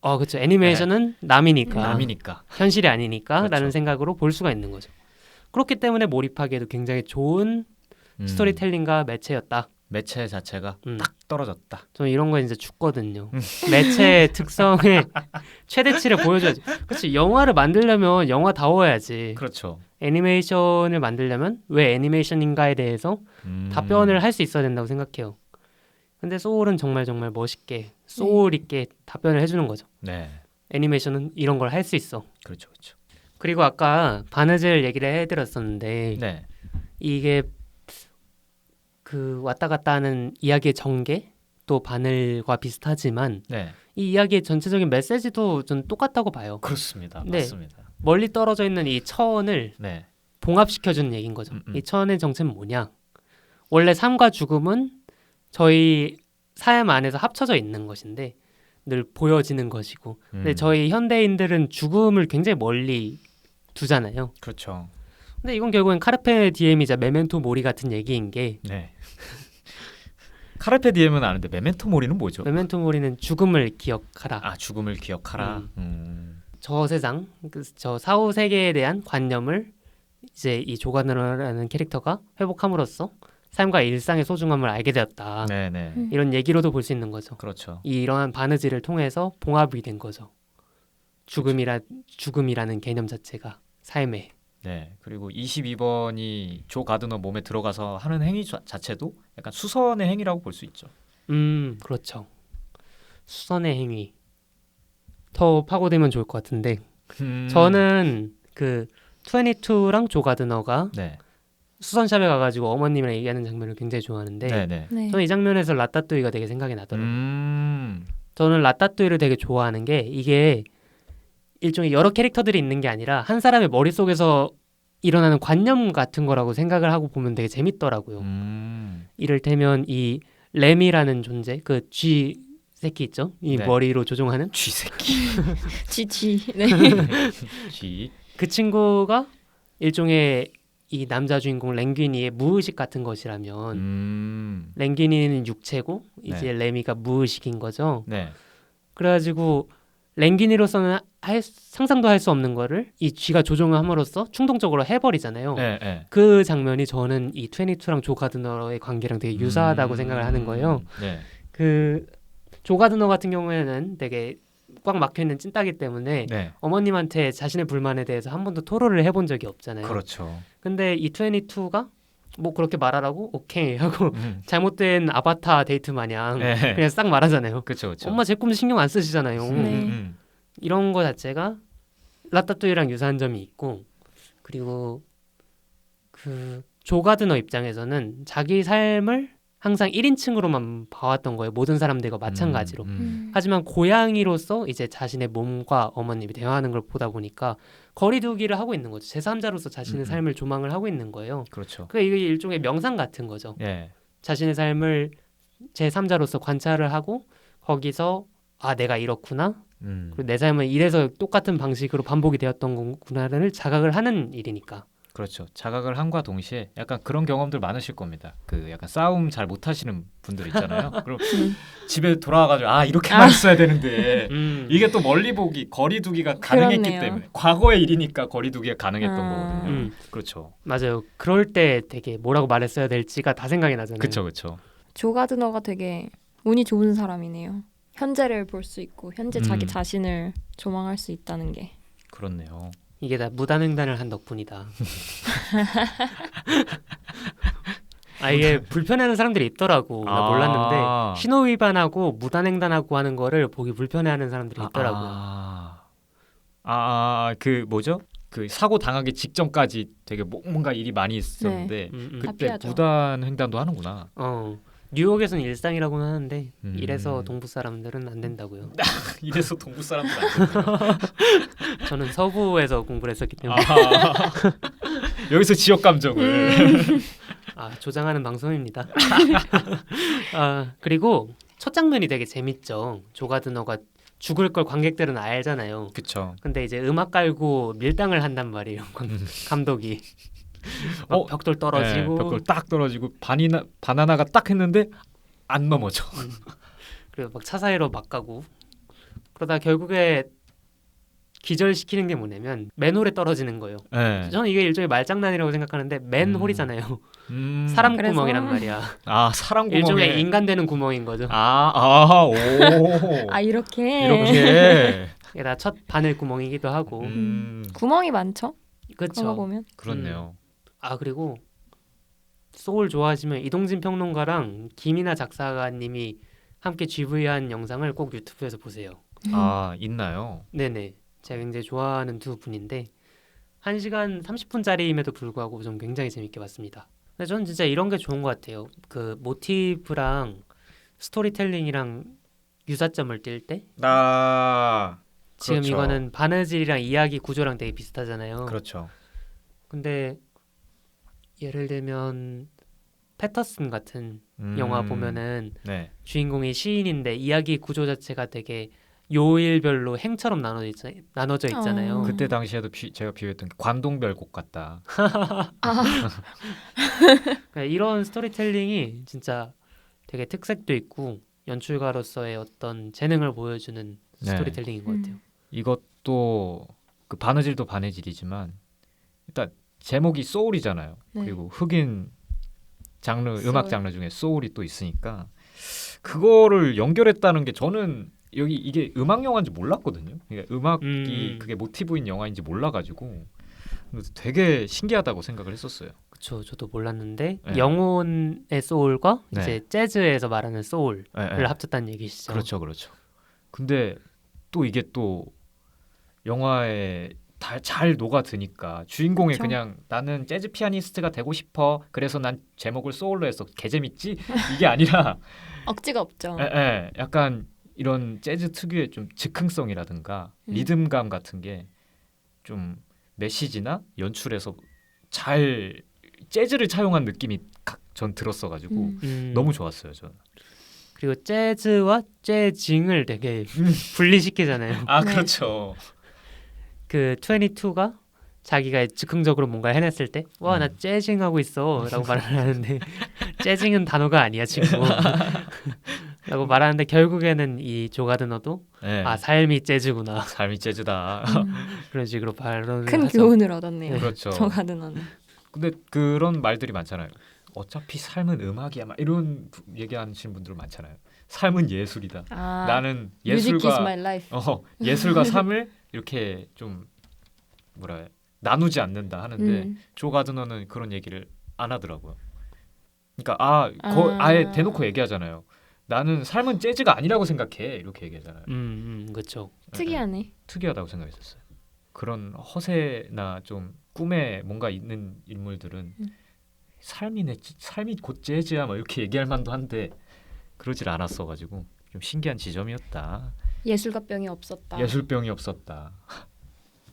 그렇죠. 애니메이션은 남이니까. 남이니까. 현실이 아니니까 그렇죠. 라는 생각으로 볼 수가 있는 거죠. 그렇기 때문에 몰입하기에도 굉장히 좋은 스토리텔링과 매체였다. 매체 자체가 음. 딱 떨어졌다. 저는 이런 거 이제 죽거든요. 매체의 특성의 최대치를 보여줘야지. 그렇지. 영화를 만들려면 영화다워야지. 그렇죠. 애니메이션을 만들려면 왜 애니메이션인가에 대해서 답변을 할 수 있어야 된다고 생각해요. 근데 소울은 정말 멋있게 소울 있게 답변을 해주는 거죠. 네. 애니메이션은 이런 걸 할 수 있어. 그렇죠. 그리고 아까 바느질 얘기를 해드렸었는데 네. 이게 그 왔다 갔다 하는 이야기의 전개 또 바늘과 비슷하지만 네, 이 이야기의 전체적인 메시지도 전 똑같다고 봐요. 그렇습니다. 네. 맞습니다. 멀리 떨어져 있는 이 처원을 네, 봉합시켜주는 얘기인 거죠. 음. 이 처원의 정체는 뭐냐? 원래 삶과 죽음은 저희 삶 안에서 합쳐져 있는 것인데 늘 보여지는 것이고 근데 저희 현대인들은 죽음을 굉장히 멀리 두잖아요. 그렇죠. 근데 이건 결국엔 카르페 디엠이자 메멘토 모리 같은 얘기인 게 네. 카르페 디엠은 아는데 메멘토 모리는 뭐죠? 메멘토 모리는 죽음을 기억하라. 아, 죽음을 기억하라. 저 세상, 저 사후 세계에 대한 관념을 이제 이 조가너라는 캐릭터가 회복함으로써 삶과 일상의 소중함을 알게 되었다. 네, 네. 이런 얘기로도 볼 수 있는 거죠. 그렇죠. 이러한 바느질을 통해서 봉합이 된 거죠. 죽음이라는 개념 자체가 삶에. 네. 그리고 22번이 조 가드너 몸에 들어가서 하는 행위 자체도 약간 수선의 행위라고 볼 수 있죠. 그렇죠. 수선의 행위. 더 파고들면 좋을 것 같은데 저는 그 22랑 조 가드너가 네. 수선샵에 가가지고 어머님이랑 얘기하는 장면을 굉장히 좋아하는데 네, 네. 네. 저는 이 장면에서 라따뚜이가 되게 생각이 나더라고요. 음. 저는 라따뚜이를 되게 좋아하는 게 이게 일종의 여러 캐릭터들이 있는 게 아니라 한 사람의 머릿속에서 일어나는 관념 같은 거라고 생각을 하고 보면 되게 재밌더라고요. 이를테면 이 램이라는 존재, 그 쥐 새끼 있죠? 이 네. 머리로 조종하는 쥐새끼. 지지. 네. 쥐. 그 친구가 일종의 이 남자 주인공 랭귀니의 무의식 같은 것이라면 랭귀니는 육체고 이제 레미가 무의식인 거죠. 네. 그래가지고 랭귀니로서는 상상도 할 수 없는 거를 이 쥐가 조종을 함으로써 충동적으로 해버리잖아요. 네, 네. 그 장면이 저는 이 22랑 조 가드너의 관계랑 되게 유사하다고 생각을 하는 거예요. 네. 그 조 가드너 같은 경우에는 되게 꽉 막혀 있는 찐따기 때문에 네. 어머님한테 자신의 불만에 대해서 한 번도 토로를 해본 적이 없잖아요. 그렇죠. 근데 이 22가 뭐 그렇게 말하라고 오케이 하고 음. 잘못된 아바타 데이트 마냥 네. 그냥 싹 말하잖아요. 그렇죠, 그렇죠. 엄마 제 꿈도 신경 안 쓰시잖아요. 네. 이런 거 자체가 라따뚜이랑 유사한 점이 있고 그리고 그 조가드너 입장에서는 자기 삶을 항상 1인칭으로만 봐왔던 거예요. 모든 사람들과 마찬가지로. 하지만 고양이로서 이제 자신의 몸과 어머님이 대화하는 걸 보다 보니까 거리두기를 하고 있는 거죠. 제3자로서 자신의 삶을 조망을 하고 있는 거예요. 그렇죠. 그러니까 이게 일종의 명상 같은 거죠. 네. 자신의 삶을 제3자로서 관찰을 하고 거기서 아 내가 이렇구나. 그리고 내 삶은 이래서 똑같은 방식으로 반복이 되었던 거구나를 자각을 하는 일이니까. 그렇죠. 자각을 함과 동시에 약간 그런 경험들 많으실 겁니다. 그 약간 싸움 잘 못하시는 분들 있잖아요. 그럼 집에 돌아와가지고 아 이렇게만 했어야 되는데 이게 또 멀리 보기, 거리두기가 가능했기 그렇네요. 때문에 과거의 일이니까 거리두기가 가능했던 거거든요. 그렇죠. 맞아요. 그럴 때 되게 뭐라고 말했어야 될지가 다 생각이 나잖아요. 그렇죠, 그렇죠. 조 가드너가 되게 운이 좋은 사람이네요. 현재를 볼 수 있고 현재 자기 자신을 조망할 수 있다는 게. 그렇네요. 이게 다 무단횡단을 한 덕분이다. 아 이게 불편해하는 사람들이 있더라고. 나 몰랐는데 신호 위반하고 무단횡단하고 하는 거를 보기 불편해하는 사람들이 있더라고요. 그 뭐죠? 그 사고 당하기 직전까지 되게 뭔가 일이 많이 있었는데 그때 피하죠. 무단 횡단도 하는구나. 뉴욕에서는 일상이라고는 하는데 이래서 동부 사람들은 안 된다고요. 이래서 동부 사람들 안 된대요. 저는 서부에서 공부를 했었기 때문에 여기서 지역 감정을 조장하는 방송입니다. 그리고 첫 장면이 되게 재밌죠. 조 가드너가 죽을 걸 관객들은 알잖아요. 그렇죠. 근데 이제 음악 깔고 밀당을 한단 말이에요. 감독이. 벽돌 떨어지고 네, 벽돌 딱 떨어지고 바나나가 딱 했는데 안 넘어져. 그리고 막 차 사이로 막 가고 그러다 결국에 기절시키는 게 뭐냐면 맨홀에 떨어지는 거예요. 네. 저는 이게 일종의 말장난이라고 생각하는데 맨홀이잖아요. 사람 그래서... 구멍이란 말이야. 사람 구멍에 일종의 인간 되는 구멍인 거죠. 오. 이렇게 이게 다 첫 바늘 구멍이기도 하고. 구멍이 많죠. 그렇죠. 보면. 그렇네요. 그리고 소울 좋아하시면 이동진 평론가랑 김이나 작사가님이 함께 GV한 영상을 꼭 유튜브에서 보세요. 있나요? 네네. 제가 굉장히 좋아하는 두 분인데 1시간 30분짜리임에도 불구하고 좀 굉장히 재밌게 봤습니다. 근데 저는 진짜 이런 게 좋은 것 같아요. 그 모티브랑 스토리텔링이랑 유사점을 띌 때 지금 그렇죠. 이거는 바느질이랑 이야기 구조랑 되게 비슷하잖아요. 그렇죠. 근데 예를 들면 패터슨 같은 영화 보면은 네. 주인공이 시인인데 이야기 구조 자체가 되게 요일별로 행처럼 나눠져 있잖아요. 그때 당시에도 제가 비유했던 게 관동별곡 같다. 그러니까 이런 스토리텔링이 진짜 되게 특색도 있고 연출가로서의 어떤 재능을 보여주는 네. 스토리텔링인 것 같아요. 이것도 그 바느질도 바느질이지만 일단 제목이 소울이잖아요. 네. 그리고 흑인 장르 소울. 음악 장르 중에 소울이 또 있으니까 그거를 연결했다는 게 저는 여기 이게 음악 영화인지 몰랐거든요. 그러니까 음악이 그게 모티브인 영화인지 몰라가지고 그래서 되게 신기하다고 생각을 했었어요. 그렇죠. 저도 몰랐는데 네. 영혼의 소울과 네. 이제 재즈에서 말하는 소울을 네, 네. 합쳤다는 얘기시죠. 그렇죠, 그렇죠. 근데 또 이게 또 영화에 잘 녹아드니까 주인공이 그쵸. 그냥 나는 재즈 피아니스트가 되고 싶어. 그래서 난 제목을 소울로 해서 개재밌지? 이게 아니라 억지가 없죠. 약간 이런 재즈 특유의 좀 즉흥성이라든가 음. 리듬감 같은 게 좀 메시지나 연출에서 잘 재즈를 차용한 느낌이 전 들었어가지고 너무 좋았어요. 저는. 그리고 재즈와 재징을 되게 분리시키잖아요. 아 네. 그렇죠. 그 22가 자기가 즉흥적으로 뭔가를 해냈을 때 와 나 재징하고 있어 라고 말을 하는데 재징은 단어가 아니야 친구 라고 말하는데 결국에는 이 조 가드너도 네. 아 삶이 재즈구나 삶이 재즈다. 그런 식으로 발언을 큰 하죠. 교훈을 얻었네요. 그렇죠. 저 가드너는. 근데 그런 말들이 많잖아요. 어차피 삶은 음악이야. 막 이런 얘기하시는 분들 많잖아요. 삶은 예술이다. 나는 Music is 예술과 my life. 예술과 삶을 이렇게 좀 뭐라 해 나누지 않는다 하는데 조 가드너는 그런 얘기를 안 하더라고요. 그러니까 아예 대놓고 얘기하잖아요. 나는 삶은 재즈가 아니라고 생각해. 이렇게 얘기하잖아요. 그렇죠. 특이하네. 특이하다고 생각했었어요. 그런 허세나 좀 꿈에 뭔가 있는 인물들은 삶이 곧 재즈야 뭐 이렇게 얘기할 만도 한데 그러질 않았어가지고 좀 신기한 지점이었다. 예술가 병이 없었다. 예술병이 없었다.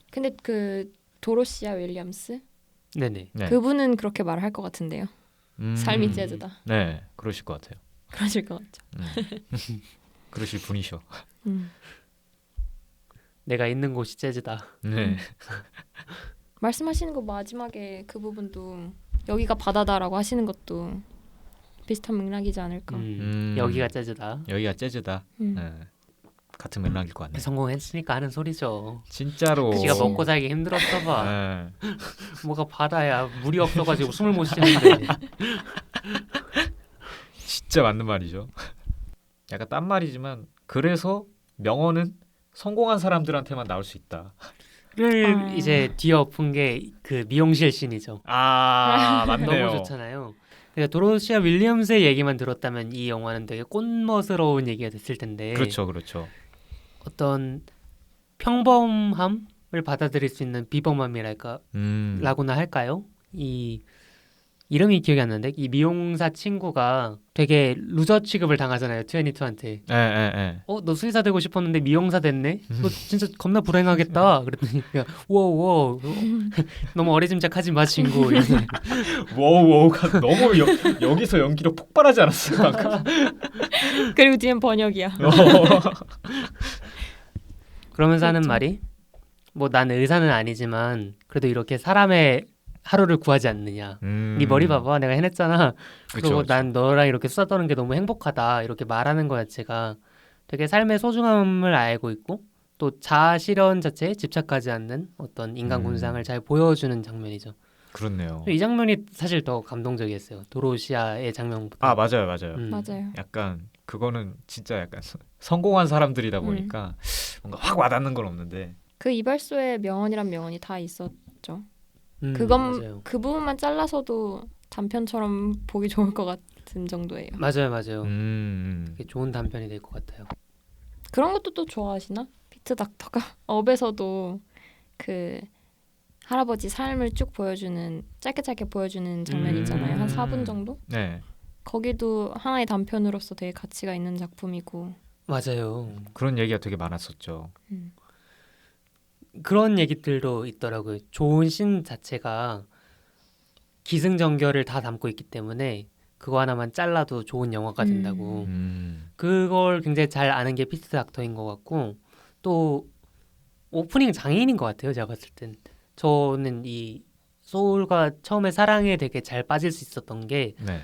근데 그 도로시아 윌리엄스 네네. 네. 그분은 그렇게 말할 것 같은데요. 삶이 재즈다. 네, 그러실 것 같아요. 그러실 것 같죠. 그러실 분이셔. 내가 있는 곳이 재즈다. 네. 말씀하시는 거 마지막에 그 부분도 여기가 바다다라고 하시는 것도 비슷한 맥락이지 않을까. 여기가 재즈다. 여기가 재즈다. 네. 같은 맥락일 것 같네요. 성공했으니까 하는 소리죠. 진짜로. 그치. 지가 먹고 살기 힘들었어 봐. 네. 뭐가 바다야. 물이 없어가지고 숨을 못 쉬는데. 진짜 맞는 말이죠. 약간 딴 말이지만 그래서 명언은 성공한 사람들한테만 나올 수 있다. 를 이제 뒤엎은 게 그 미용실 씬이죠. 맞네요. 너무 좋잖아요. 그러니까 도로시아 윌리엄스의 얘기만 들었다면 이 영화는 되게 꽃멋스러운 얘기가 됐을 텐데 그렇죠, 그렇죠. 어떤 평범함을 받아들일 수 있는 비범함이랄까 라고나 할까요? 이 이름이 기억이 안 나는데 이 미용사 친구가 되게 루저 취급을 당하잖아요. 22한테. 네. 너 수의사 되고 싶었는데 미용사 됐네? 너 진짜 겁나 불행하겠다. 그랬더니 우와 너무 어리짐작하지 마 친구. 워우가 너무 여기서 연기력 폭발하지 않았어요 방금? 그리고 뒤엔 번역이야. 그러면서 하는 그렇죠. 말이 뭐 난 의사는 아니지만 그래도 이렇게 사람의 하루를 구하지 않느냐. 네 머리 봐봐 내가 해냈잖아. 그리고 난 너랑 이렇게 수다 떠는 게 너무 행복하다. 이렇게 말하는 거 자체가 되게 삶의 소중함을 알고 있고 또 자아 실현 자체에 집착하지 않는 어떤 인간 군상을 잘 보여주는 장면이죠. 그렇네요. 이 장면이 사실 더 감동적이었어요. 도로시아의 장면보다. 맞아요. 맞아요. 약간 그거는 진짜 약간 성공한 사람들이다 보니까 뭔가 확 와닿는 건 없는데 그 이발소에 명언이란 명언이 다 있었죠. 맞아요. 그 부분만 잘라서도 단편처럼 보기 좋을 것 같은 정도예요. 맞아요. 음. 되게 좋은 단편이 될 것 같아요. 그런 것도 또 좋아하시나? 피트 닥터가 업에서도 그 할아버지 삶을 쭉 보여주는 짧게 보여주는 장면이잖아요. 한 4분 정도? 네. 거기도 하나의 단편으로서 되게 가치가 있는 작품이고. 맞아요. 그런 얘기가 되게 많았었죠. 그런 얘기들도 있더라고요. 좋은 씬 자체가 기승전결을 다 담고 있기 때문에 그거 하나만 잘라도 좋은 영화가 된다고. 그걸 굉장히 잘 아는 게 피트 닥터인 것 같고 또 오프닝 장인인 것 같아요. 제가 봤을 땐. 저는 이 소울과 처음에 사랑에 되게 잘 빠질 수 있었던 게 네.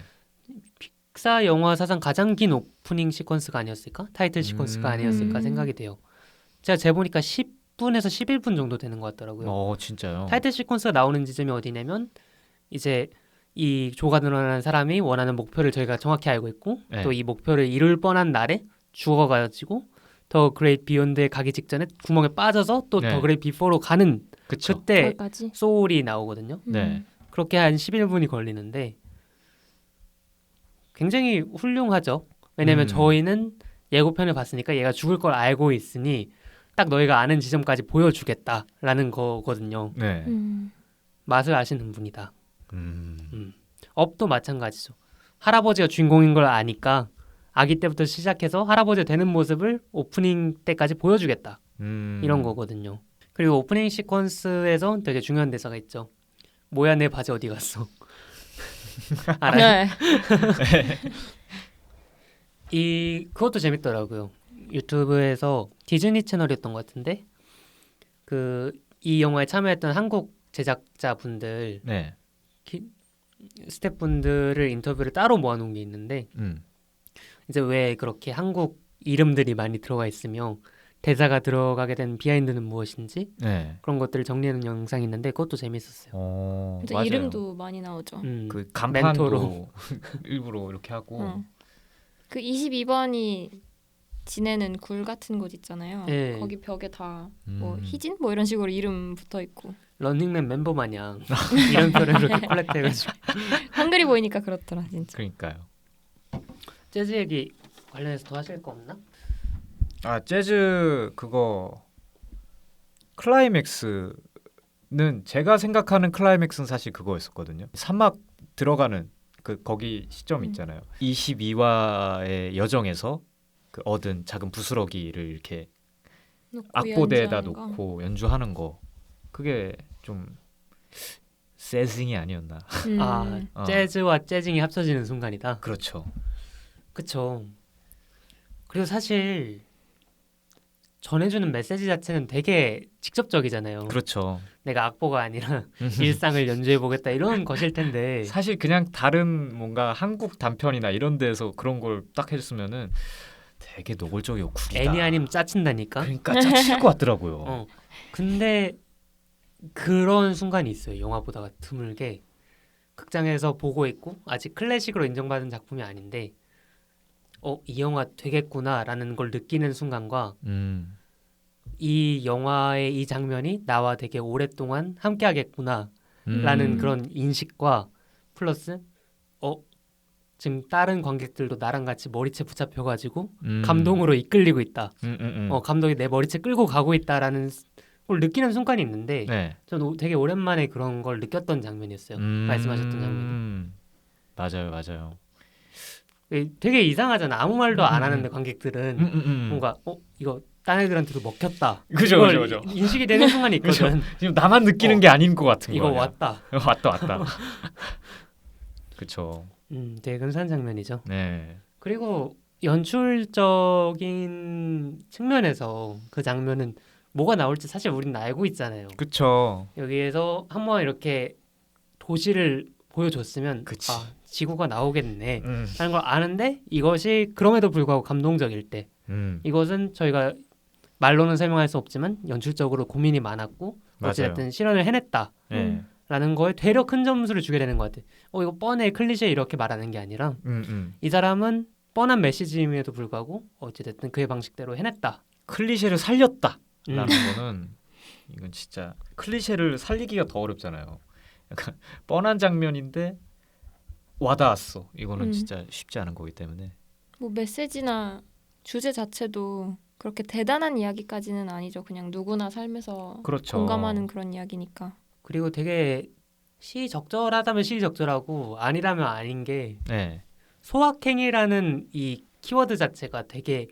픽사 영화 사상 가장 긴 오프닝 시퀀스가 아니었을까? 타이틀 시퀀스가 아니었을까 생각이 돼요. 제가 재보니까 10분에서 11분 정도 되는 것 같더라고요. 진짜요? 타이틀 시퀀스가 나오는 지점이 어디냐면 이제 이 조가드너라는 사람이 원하는 목표를 저희가 정확히 알고 있고 네. 또 이 목표를 이룰 뻔한 날에 죽어가지고 더 그레이트 비욘드에 가기 직전에 구멍에 빠져서 또 더 네. 그레이트 비포로 가는 그쵸. 그때 거기까지. 소울이 나오거든요. 네. 그렇게 한 11분이 걸리는데 굉장히 훌륭하죠. 왜냐면 저희는 예고편을 봤으니까 얘가 죽을 걸 알고 있으니 딱 너희가 아는 지점까지 보여주겠다라는 거거든요. 네. 맛을 아시는 분이다. 업도 마찬가지죠. 할아버지가 주인공인 걸 아니까 아기 때부터 시작해서 할아버지가 되는 모습을 오프닝 때까지 보여주겠다. 이런 거거든요. 그리고 오프닝 시퀀스에서 되게 중요한 대사가 있죠. 뭐야 내 바지 어디 갔어? 알아요? 네. 그것도 재밌더라고요. 유튜브에서 디즈니 채널이었던 것 같은데 이 영화에 참여했던 한국 제작자분들 네. 스태프분들을 인터뷰를 따로 모아놓은 게 있는데 이제 왜 그렇게 한국 이름들이 많이 들어가 있으며 대사가 들어가게 된 비하인드는 무엇인지 네. 그런 것들을 정리하는 영상이 있는데 그것도 재밌었어요. 근데 맞아요. 이름도 많이 나오죠. 그 간판도 멘토로. 일부러 이렇게 하고. 그 22번이 지내는 굴 같은 곳 있잖아요. 네. 거기 벽에 다 뭐 희진 뭐 이런 식으로 이름 붙어 있고. 런닝맨 멤버 마냥 이름표를 그렇게 콜렉트해가지고 한글이 보이니까 그렇더라 진짜. 그러니까요. 재즈 얘기 관련해서 더 하실 거 없나? 재즈 그거 클라이맥스는 제가 생각하는 클라이맥스는 사실 그거였었거든요. 사막 들어가는 거기 시점 있잖아요. 22화의 여정에서 그 얻은 작은 부스러기를 이렇게 악보대에다 놓고 연주하는 거. 그게 좀 재징이 아니었나. 재즈와 재징이 합쳐지는 순간이다. 그렇죠. 그쵸. 그리고 사실 전해주는 메시지 자체는 되게 직접적이잖아요. 그렇죠. 내가 악보가 아니라 일상을 연주해보겠다 이런 것일 텐데 사실 그냥 다른 뭔가 한국 단편이나 이런 데서 그런 걸 딱 해줬으면은 되게 노골적이고 구리다. 애니 아니면 짜친다니까. 그러니까 짜칠 것 같더라고요. 근데 그런 순간이 있어요. 영화 보다가 드물게 극장에서 보고 있고 아직 클래식으로 인정받은 작품이 아닌데 이 영화 되겠구나라는 걸 느끼는 순간과 이 영화의 이 장면이 나와 되게 오랫동안 함께하겠구나라는 그런 인식과 플러스 지금 다른 관객들도 나랑 같이 머리채 붙잡혀가지고 감동으로 이끌리고 있다. 감독이 내 머리채 끌고 가고 있다라는 걸 느끼는 순간이 있는데 네. 저는 되게 오랜만에 그런 걸 느꼈던 장면이었어요. 말씀하셨던 장면이. 맞아요. 되게 이상하잖아. 아무 말도 안 하는데 관객들은 뭔가 이거 딴 애들한테도 먹혔다. 그죠. 인식이 되는 순간이 있거든. 지금 나만 느끼는 게 아닌 것 같은 이거 거야. 왔다. 왔다. 그렇죠. 되게 근사한 장면이죠. 네. 그리고 연출적인 측면에서 그 장면은 뭐가 나올지 사실 우리는 알고 있잖아요. 그렇죠. 여기에서 한번 이렇게 도시를 보여줬으면 그치. 지구가 나오겠네 하는 걸 아는데 이것이 그럼에도 불구하고 감동적일 때 이것은 저희가 말로는 설명할 수 없지만 연출적으로 고민이 많았고 어쨌든 실현을 해냈다 라는 거에 되려 큰 점수를 주게 되는 것 같아요. 이거 뻔해 클리셰 이렇게 말하는 게 아니라 이 사람은 뻔한 메시지임에도 불구하고 어쨌든 그의 방식대로 해냈다. 클리셰를 살렸다 라는 거는 이건 진짜 클리셰를 살리기가 더 어렵잖아요. 약간 뻔한 장면인데 와닿았어. 이거는 진짜 쉽지 않은 거기 때문에. 뭐 메시지나 주제 자체도 그렇게 대단한 이야기까지는 아니죠. 그냥 누구나 삶에서 그렇죠. 공감하는 그런 이야기니까. 그리고 되게 시적절하다면 시적절하고 아니라면 아닌 게 네. 소확행이라는 이 키워드 자체가 되게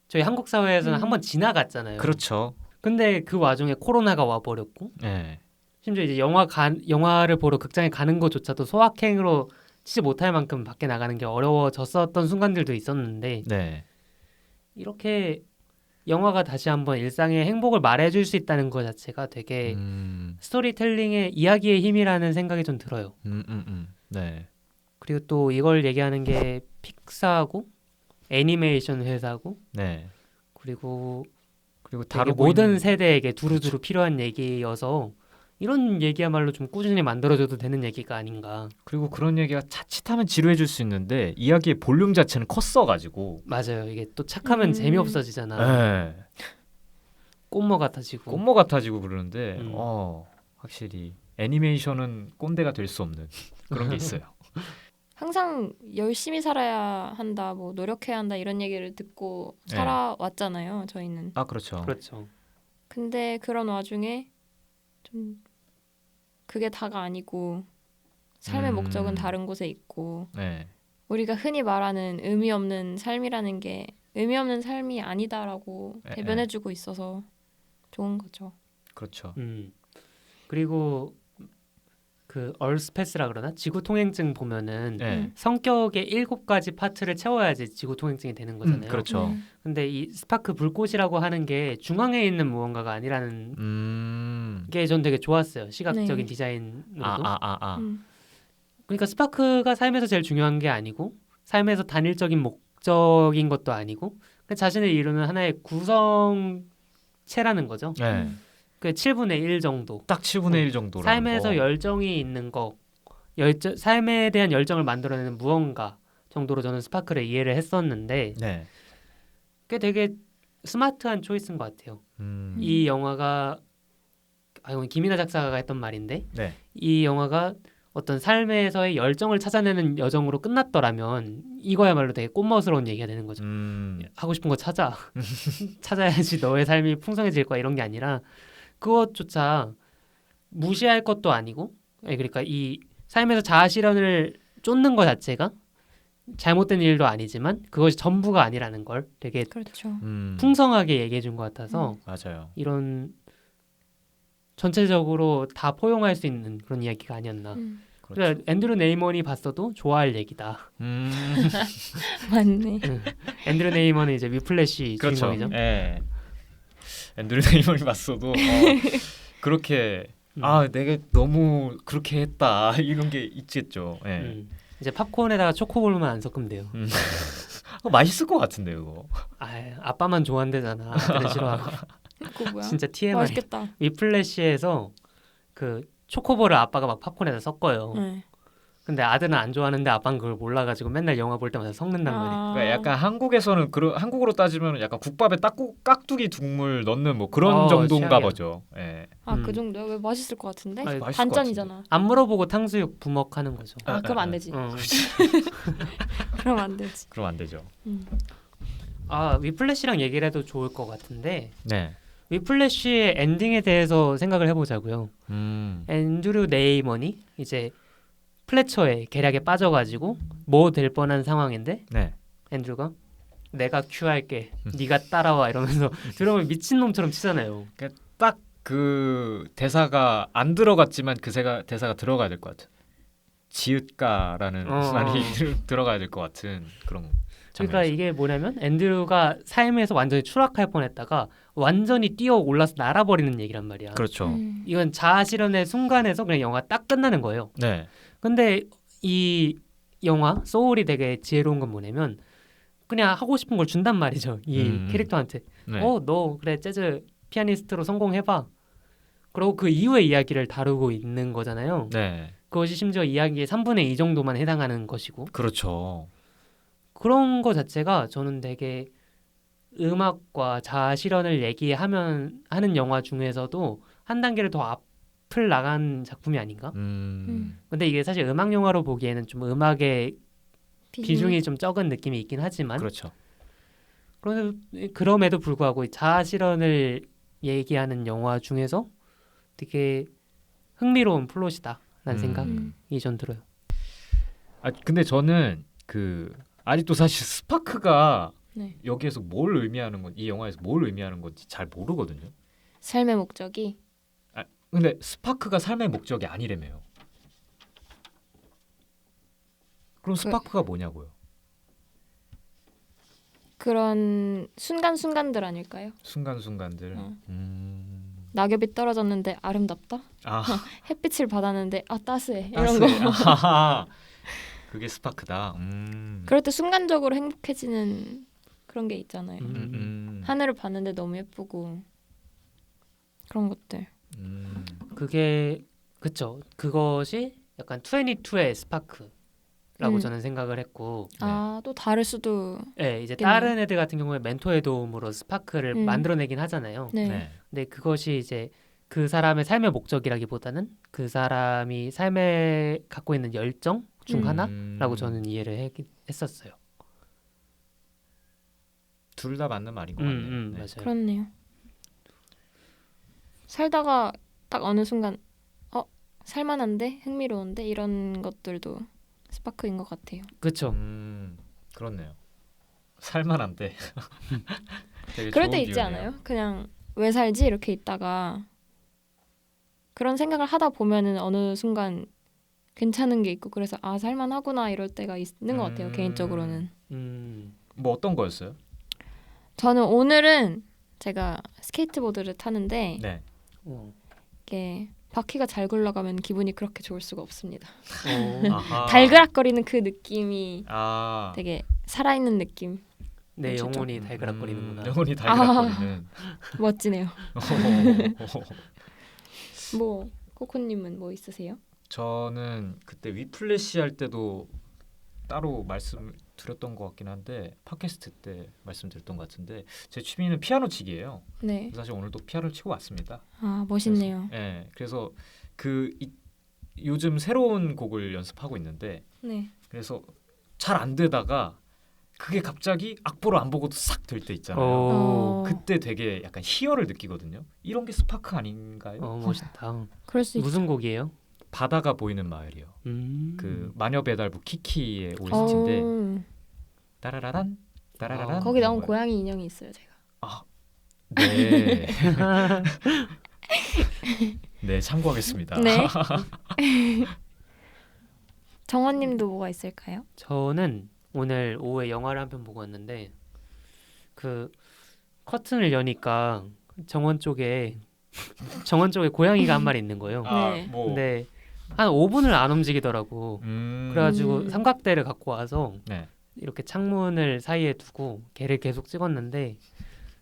저희 한국 사회에서는 한번 지나갔잖아요. 그렇죠. 근데 그 와중에 코로나가 와버렸고 네. 심지어 이제 영화를 보러 극장에 가는 것조차도 소확행으로 치지 못할 만큼 밖에 나가는 게 어려워졌었던 순간들도 있었는데 네. 이렇게 영화가 다시 한번 일상의 행복을 말해줄 수 있다는 것 자체가 되게 스토리텔링의 이야기의 힘이라는 생각이 좀 들어요. 네. 그리고 또 이걸 얘기하는 게 픽사고 애니메이션 회사고 네. 그리고 그리고 되게 다루고 모든 있는 세대에게 두루두루 필요한 얘기여서 이런 얘기야말로 좀 꾸준히 만들어줘도 되는 얘기가 아닌가. 그리고 그런 얘기가 자칫하면 지루해질 수 있는데 이야기의 볼륨 자체는 컸어가지고 맞아요. 이게 또 착하면 재미없어지잖아. 네. 꽃모 같아지고. 꽃모 같아지고 그러는데 음. 확실히 애니메이션은 꼰대가 될 수 없는 그런 게 있어요. 항상 열심히 살아야 한다, 뭐 노력해야 한다 이런 얘기를 듣고 네. 살아왔잖아요. 저희는. 아 그렇죠. 그렇죠. 근데 그런 와중에 좀 그게 다가 아니고 삶의 목적은 다른 곳에 있고 네. 우리가 흔히 말하는 의미 없는 삶이라는 게 의미 없는 삶이 아니다라고 네. 대변해주고 있어서 좋은 거죠. 그렇죠. 그리고 그 얼스패스라 그러나 지구 통행증 보면은 네. 성격의 7가지 파트를 채워야지 지구 통행증이 되는 거잖아요. 그렇죠. 네. 근데 이 스파크 불꽃이라고 하는 게 중앙에 있는 무언가가 아니라는 게 전 되게 좋았어요. 시각적인 네. 디자인으로도. 음. 그러니까 스파크가 삶에서 제일 중요한 게 아니고 삶에서 단일적인 목적인 것도 아니고 그냥 자신을 이루는 하나의 구성체라는 거죠. 네. 그 7분의 1 정도. 딱 7분의 1 정도라는 삶에서 거. 열정이 있는 거, 삶에 대한 열정을 만들어내는 무언가 정도로 저는 스파크를 이해를 했었는데 네. 그게 되게 스마트한 초이스인 것 같아요. 이 영화가 이건 김이나 작사가가 했던 말인데 네. 이 영화가 어떤 삶에서의 열정을 찾아내는 여정으로 끝났더라면 이거야말로 되게 꽃멋스러운 얘기가 되는 거죠. 하고 싶은 거 찾아야지 너의 삶이 풍성해질 거야 이런 게 아니라 그것조차 무시할 것도 아니고 그러니까 이 삶에서 자아 실현을 쫓는 것 자체가 잘못된 일도 아니지만 그것이 전부가 아니라는 걸 되게 그렇죠. 풍성하게 얘기해 준 것 같아서 맞아요. 이런 전체적으로 다 포용할 수 있는 그런 이야기가 아니었나. 그렇죠. 그러니까 앤드류 네이먼이 봤어도 좋아할 얘기다. 맞네. 앤드류 네이먼은 이제 위플래시 그렇죠. 주인공이죠. 예. 앤드류 네이먼이 봤어도 그렇게 내가 너무 그렇게 했다 이런 게 있겠죠. 예. 이제 팝콘에다가 초코볼만 안 섞으면 돼요. 맛있을 것 같은데요, 그거. 아빠만 좋아한대잖아. 아빠는 싫어하고. 그거 뭐야? 진짜 TMI. 맛있겠다. 위플래시에서 그 초코볼을 아빠가 막 팝콘에다 섞어요. 네. 근데 아들은 안 좋아하는데 아빠는 그걸 몰라가지고 맨날 영화 볼 때마다 섞는단 말이에요. 그러니까 약간 한국에서는 한국으로 따지면 약간 국밥에 깍두기 국물 넣는 뭐 그런 정도인가 취향이야. 보죠. 예. 그 정도야? 왜 맛있을 것 같은데? 아니, 맛있을 것 반전이잖아. 안 물어보고 탕수육 부먹하는 거죠. 그럼 안 되지. 어. 그럼 안 되지. 그럼 안 되죠. 위플래시랑 얘기를 해도 좋을 것 같은데 네. 위플래시의 엔딩에 대해서 생각을 해보자고요. 앤드류 네이먼이 이제 플래처의 계략에 빠져가지고 뭐 될 뻔한 상황인데 네. 앤드류가 내가 큐할게 네가 따라와 이러면서 들어보면 미친놈처럼 치잖아요. 딱 그 대사가 안 들어갔지만 그 대사가 들어가야 될 것 같은. 지읒가라는 말이 들어가야 될 것 같은 그런 그러니까 장면이죠. 이게 뭐냐면 앤드류가 삶에서 완전히 추락할 뻔했다가 완전히 뛰어 올라서 날아버리는 얘기란 말이야. 그렇죠. 이건 자아 실현의 순간에서 그냥 영화 딱 끝나는 거예요. 네. 근데 이 영화 소울이 되게 지혜로운 건 뭐냐면 그냥 하고 싶은 걸 준단 말이죠. 이 캐릭터한테. 네. 너 그래 재즈 피아니스트로 성공해봐. 그리고 그 이후의 이야기를 다루고 있는 거잖아요. 네. 그것이 심지어 이야기의 3분의 2 정도만 해당하는 것이고 그렇죠. 그런 거 자체가 저는 되게 음악과 자아 실현을 얘기하면 하는 영화 중에서도 한 단계를 더 앞을 나간 작품이 아닌가? 근데 이게 사실 음악 영화로 보기에는 좀 음악의 비중이 좀 적은 느낌이 있긴 하지만 그렇죠. 그럼에도 불구하고 자아 실현을 얘기하는 영화 중에서 되게 흥미로운 플롯이다라는 음. 생각이 전 들어요. 아 근데 저는 그 아직도 사실 스파크가 네. 여기에서 뭘 의미하는 건, 이 영화에서 뭘 의미하는 건지 잘 모르거든요. 삶의 목적이 근데 스파크가 삶의 목적이 아니래매요. 그럼 스파크가 뭐냐고요? 그런 순간순간들 아닐까요? 순간순간들. 어. 낙엽이 떨어졌는데 아름답다. 아, 햇빛을 받았는데 따스해. 이런 따스해. 거. 아하하. 그게 스파크다. 그럴 때 순간적으로 행복해지는 그런 게 있잖아요. 하늘을 봤는데 너무 예쁘고 그런 것들. 그게 그쵸. 그것이 약간 22의 스파크라고 저는 생각을 했고, 아, 또 다를 수도. 네, 이제 있겠네요. 다른 애들 같은 경우에 멘토의 도움으로 스파크를 만들어내긴 하잖아요. 네. 네. 근데 그것이 이제 그 사람의 삶의 목적이라기보다는 그 사람이 삶에 갖고 있는 열정 중 하나라고 저는 이해를 했었어요. 둘 다 맞는 말인 것 같네요. 네. 맞아요. 그렇네요. 살다가 딱 어느 순간 살만한데 흥미로운데 이런 것들도 스파크인 것 같아요. 그렇죠. 그렇네요. 살만한데. 되게 그럴 좋은 때 있지 비유네요. 않아요? 그냥 왜 살지 이렇게 있다가 그런 생각을 하다 보면은 어느 순간 괜찮은 게 있고 그래서 아 살만하구나 이럴 때가 있는 것 같아요. 개인적으로는. 뭐 어떤 거였어요? 저는 오늘은 제가 스케이트보드를 타는데 네. 이게 바퀴가 잘 굴러가면 기분이 그렇게 좋을 수가 없습니다. 아하. 달그락거리는 그 느낌이 아. 되게 살아있는 느낌. 내 진짜. 영혼이 달그락거리는구나. 영혼이 달그락거리는. 멋지네요. 뭐 코코님은 뭐 있으세요? 저는 그때 위플래시 할 때도 따로 말씀드렸던 것 같긴 한데 팟캐스트 때 말씀드렸던 것 같은데 제 취미는 피아노 치기예요. 네. 사실 오늘도 피아노를 치고 왔습니다. 아 멋있네요. 그래서 요즘 새로운 곡을 연습하고 있는데 네. 그래서 잘 안 되다가 그게 갑자기 악보를 안 보고도 싹 될 때 있잖아요. 어, 그때 되게 약간 희열을 느끼거든요. 이런 게 스파크 아닌가요? 멋있다. 그럴 수 있죠. 무슨 곡이에요? 바다가 보이는 마을이요. 그 마녀 배달부 키키의 어, OST인데 따라라란 따라라란 거기 나온 이런 거예요. 고양이 인형이 있어요, 제가. 네. 네, 참고하겠습니다. 네. 정원님도 뭐가 있을까요? 저는 오늘 오후에 영화를 한 편 보고 왔는데 그 커튼을 여니까 정원 쪽에 고양이가 한 마리 있는 거예요. 네. 근데 한 5분을 안 움직이더라고. 그래가지고 삼각대를 갖고 와서 네. 이렇게 창문을 사이에 두고 걔를 계속 찍었는데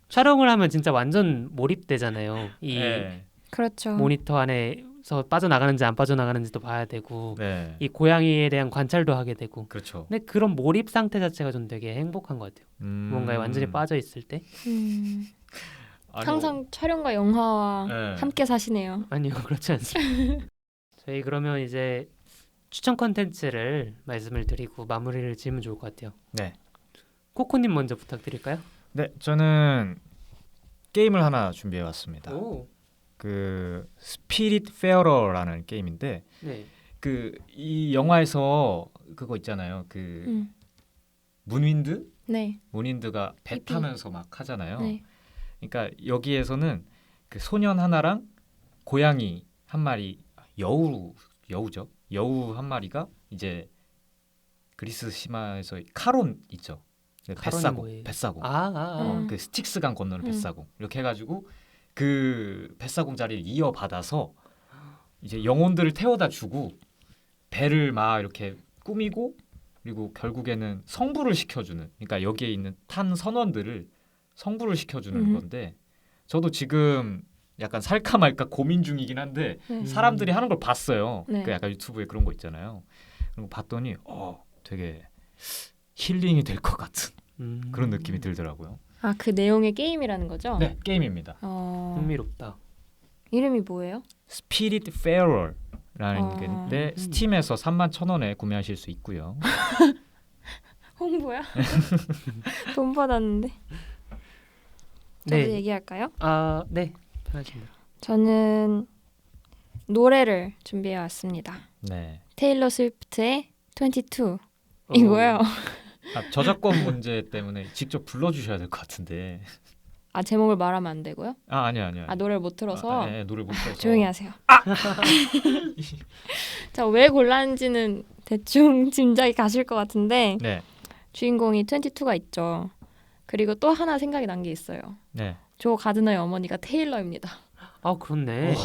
촬영을 하면 진짜 완전 몰입되잖아요. 이 네. 그렇죠. 모니터 안에서 빠져나가는지 안 빠져나가는지도 봐야 되고 네. 이 고양이에 대한 관찰도 하게 되고 그렇죠. 근데 그런 몰입 상태 자체가 좀 되게 행복한 것 같아요. 뭔가에 완전히 빠져 있을 때. 아니, 항상 촬영과 영화와 네. 함께 사시네요. 아니요, 그렇지 않습니다. 저희 그러면 이제 추천 컨텐츠를 말씀을 드리고 마무리를 지으면 좋을 것 같아요. 네. 코코님 먼저 부탁드릴까요? 네, 저는 게임을 하나 준비해 왔습니다. 오. 그 스피릿 페어러라는 게임인데 네. 그 이 영화에서 그거 있잖아요. 그 문윈드? 네. 문윈드가 배 피피. 타면서 막 하잖아요. 네. 그러니까 여기에서는 그 소년 하나랑 고양이 한 마리, 여우죠. 여우 한 마리가 이제 그리스 심화에서 카론 있죠. 카론이 뭐예요? 뱃사공. 그 스틱스강 건너는 뱃사공. 이렇게 해가지고 그 뱃사공 자리를 이어받아서 이제 영혼들을 태워다 주고 배를 막 이렇게 꾸미고 그리고 결국에는 성부를 시켜주는. 그러니까 여기에 있는 탄 선원들을 성부를 시켜주는 건데 저도 지금 약간 살까 말까 고민 중이긴 한데 사람들이 하는 걸 봤어요. 네. 그 약간 유튜브에 그런 거 있잖아요. 그리고 봤더니 되게 힐링이 될 것 같은 그런 느낌이 들더라고요. 아, 그 내용의 게임이라는 거죠? 네, 게임입니다. 흥미롭다. 이름이 뭐예요? 스피릿 페어럴라는 게인데 스팀에서 31,000원에 구매하실 수 있고요. 홍보야? 돈 받았는데. 저도 네. 얘기할까요? 네. 편하십니다. 저는 노래를 준비해 왔습니다. 네. 테일러 스위프트의 22 이거요. 저작권 문제 때문에 직접 불러주셔야 될 것 같은데. 아 제목을 말하면 안 되고요? 아니요. 아 노래를 못 들어서 네, 노래 못 들어서. 조용히 하세요. 자, 왜 골랐는지는 대충 짐작이 가실 것 같은데 네. 주인공이 22가 있죠. 그리고 또 하나 생각이 난 게 있어요. 네. 조 가드너의 어머니가 테일러입니다. 아 그렇네.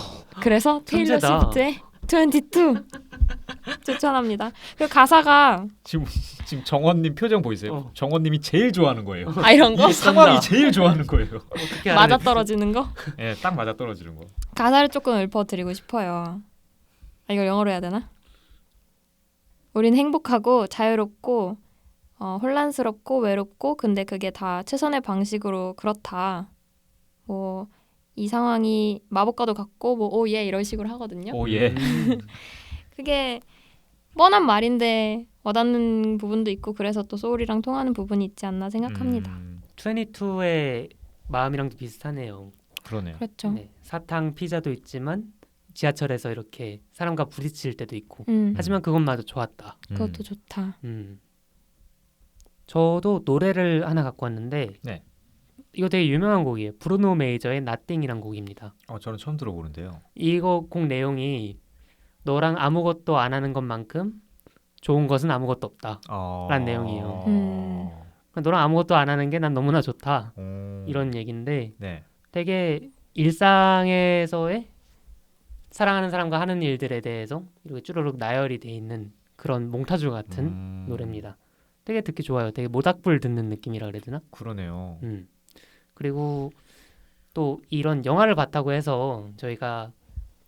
그래서 테일러 천재다. 스위프트의 22 추천합니다. 그 가사가 지금 정원님 표정 보이세요? 정원님이 제일 좋아하는 거예요. 아 이런 거 이 상황이 제일 좋아하는 거예요. 어떻게 맞아 떨어지는 거 네, 딱 맞아 떨어지는 거. 가사를 조금 읊어드리고 싶어요. 아, 이걸 영어로 해야 되나? 우린 행복하고 자유롭고 혼란스럽고 외롭고 근데 그게 다 최선의 방식으로 그렇다. 뭐 이 상황이 마법과도 같고 뭐 오예 이런 식으로 하거든요. 오 예. 그게 뻔한 말인데 와닿는 부분도 있고 그래서 또 소울이랑 통하는 부분이 있지 않나 생각합니다. 22의 마음이랑도 비슷하네요. 그러네요. 그렇죠. 네, 사탕 피자도 있지만 지하철에서 이렇게 사람과 부딪힐 때도 있고 음, 하지만 그것마저 좋았다. 그것도 좋다. 저도 노래를 하나 갖고 왔는데 네. 이거 되게 유명한 곡이에요. 브루노 메이저의 Nothing이란 곡입니다. 저는 처음 들어보는데요. 이거 곡 내용이 너랑 아무것도 안 하는 것만큼 좋은 것은 아무것도 없다. 라는 내용이에요. 그러니까 너랑 아무것도 안 하는 게 난 너무나 좋다. 이런 얘기인데 네. 되게 일상에서의 사랑하는 사람과 하는 일들에 대해서 이렇게 쭈루룩 나열이 돼 있는 그런 몽타주 같은 노래입니다. 되게 듣기 좋아요. 되게 모닥불 듣는 느낌이라 그래야 되나? 그러네요. 그리고 또 이런 영화를 봤다고 해서 저희가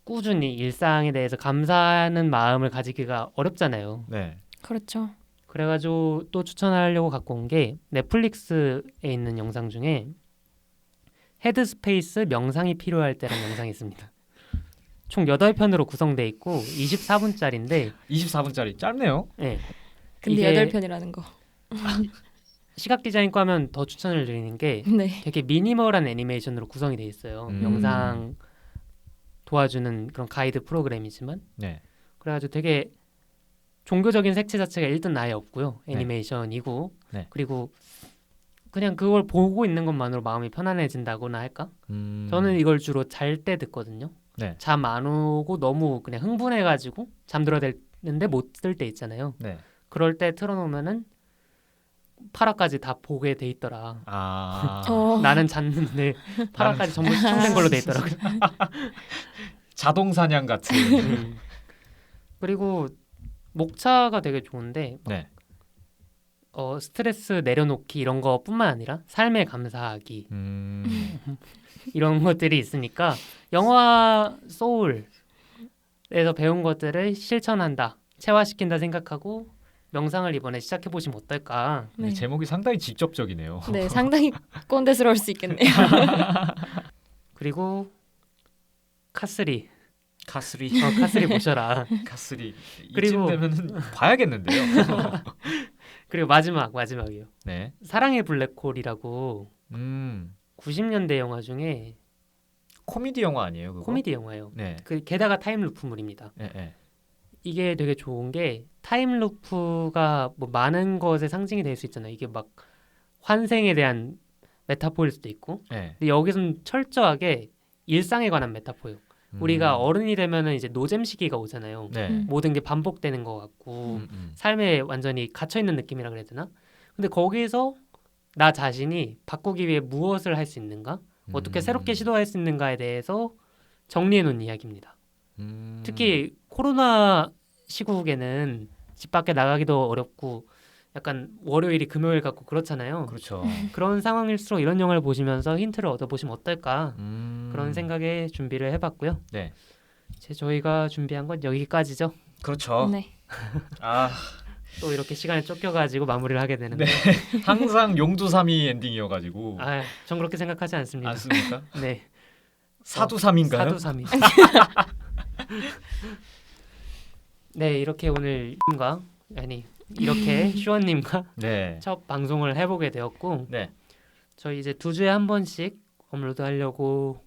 꾸준히 일상에 대해서 감사하는 마음을 가지기가 어렵잖아요. 네. 그렇죠. 그래가지고 또 추천하려고 갖고 온 게 넷플릭스에 있는 영상 중에 헤드스페이스 명상이 필요할 때라는 영상이 있습니다. 총 8편으로 구성돼 있고 24분짜리인데 24분짜리 짧네요. 네, 근데 이게 8편이라는 거. 시각 디자인과 하면 더 추천을 드리는 게 네. 되게 미니멀한 애니메이션으로 구성이 돼 있어요. 영상 도와주는 그런 가이드 프로그램이지만 네. 그래가지고 되게 종교적인 색채 자체가 일단 아예 없고요. 네. 애니메이션이고 네. 그리고 그냥 그걸 보고 있는 것만으로 마음이 편안해진다고나 할까? 저는 이걸 주로 잘 때 듣거든요. 네. 잠 안 오고 너무 그냥 흥분해가지고 잠들어야되는데 못 들 때 있잖아요. 네. 그럴 때 틀어놓으면은 8화까지 다 보게 돼 있더라. 나는 잤는데 8화까지 전부 시청된 걸로 돼 있더라고요. 자동 사냥 같은. 그리고 목차가 되게 좋은데 네. 스트레스 내려놓기 이런 거뿐만 아니라 삶에 감사하기 이런 것들이 있으니까 영화 소울에서 배운 것들을 실천한다, 체화시킨다 생각하고 명상을 이번에 시작해 보시면 어떨까? 네. 제목이 상당히 직접적이네요. 네, 상당히 꼰대스러울 수 있겠네요. 그리고 카스리 카스리. 카스리 보셔라. 카스리. 그리고- 이쯤 되면은 봐야겠는데요. 그리고 마지막이요. 네. 사랑의 블랙홀이라고 90년대 영화 중에 코미디 영화 아니에요, 그거? 코미디 영화예요. 네. 게다가 타임루프물입니다. 네, 네. 이게 되게 좋은 게 타임루프가 뭐 많은 것의 상징이 될 수 있잖아요. 이게 막 환생에 대한 메타포일 수도 있고, 네. 근데 여기서는 철저하게 일상에 관한 메타포예요. 우리가 어른이 되면은 이제 노잼 시기가 오잖아요. 네. 모든 게 반복되는 것 같고 삶에 완전히 갇혀 있는 느낌이라 그래야 되나? 근데 거기서 나 자신이 바꾸기 위해 무엇을 할 수 있는가? 어떻게 새롭게 시도할 수 있는가에 대해서 정리해 놓은 이야기입니다. 특히 코로나 시국에는 집 밖에 나가기도 어렵고 약간 월요일이 금요일 같고 그렇잖아요. 그렇죠. 그런 상황일수록 이런 영화를 보시면서 힌트를 얻어보시면 어떨까 그런 생각에 준비를 해봤고요. 네. 저희가 준비한 건 여기까지죠. 그렇죠. 네. 아, 또 이렇게 시간에 쫓겨가지고 마무리를 하게 되는데 항상 용두삼이 엔딩이어가지고. 전 그렇게 생각하지 않습니다. 않습니까? 네, 사두삼인가요? 사두삼이. 네, 이렇게 오늘 님과 이렇게 슈원님과 네. 첫 방송을 해보게 되었고 네. 저희 이제 2주에 한 번씩 업로드 하려고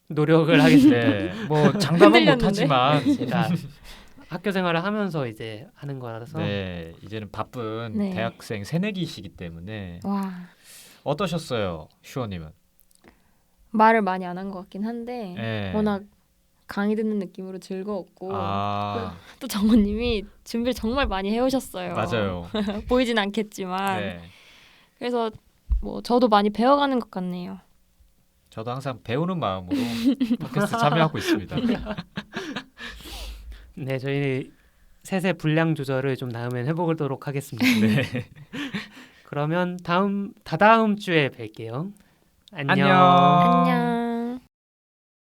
노력을 하겠습니다. 네, 뭐 장담은 흔들렸는데? 못하지만 제가 학교 생활을 하면서 이제 하는 거라서 네, 이제는 바쁜 네. 대학생 새내기시기 때문에 와, 어떠셨어요, 슈어님은? 말을 많이 안 한 것 같긴 한데 네. 워낙 강의 듣는 느낌으로 즐거웠고 아, 또 정우님이 준비를 정말 많이 해오셨어요. 맞아요. 보이진 않겠지만 네, 그래서 뭐 저도 많이 배워가는 것 같네요. 저도 항상 배우는 마음으로 팟캐스트 참여하고 있습니다. 네, 저희 셋의 분량 조절을 좀 다음엔 해보도록 하겠습니다. 네. 그러면 다다음 주에 뵐게요. 안녕. 안녕. 안녕.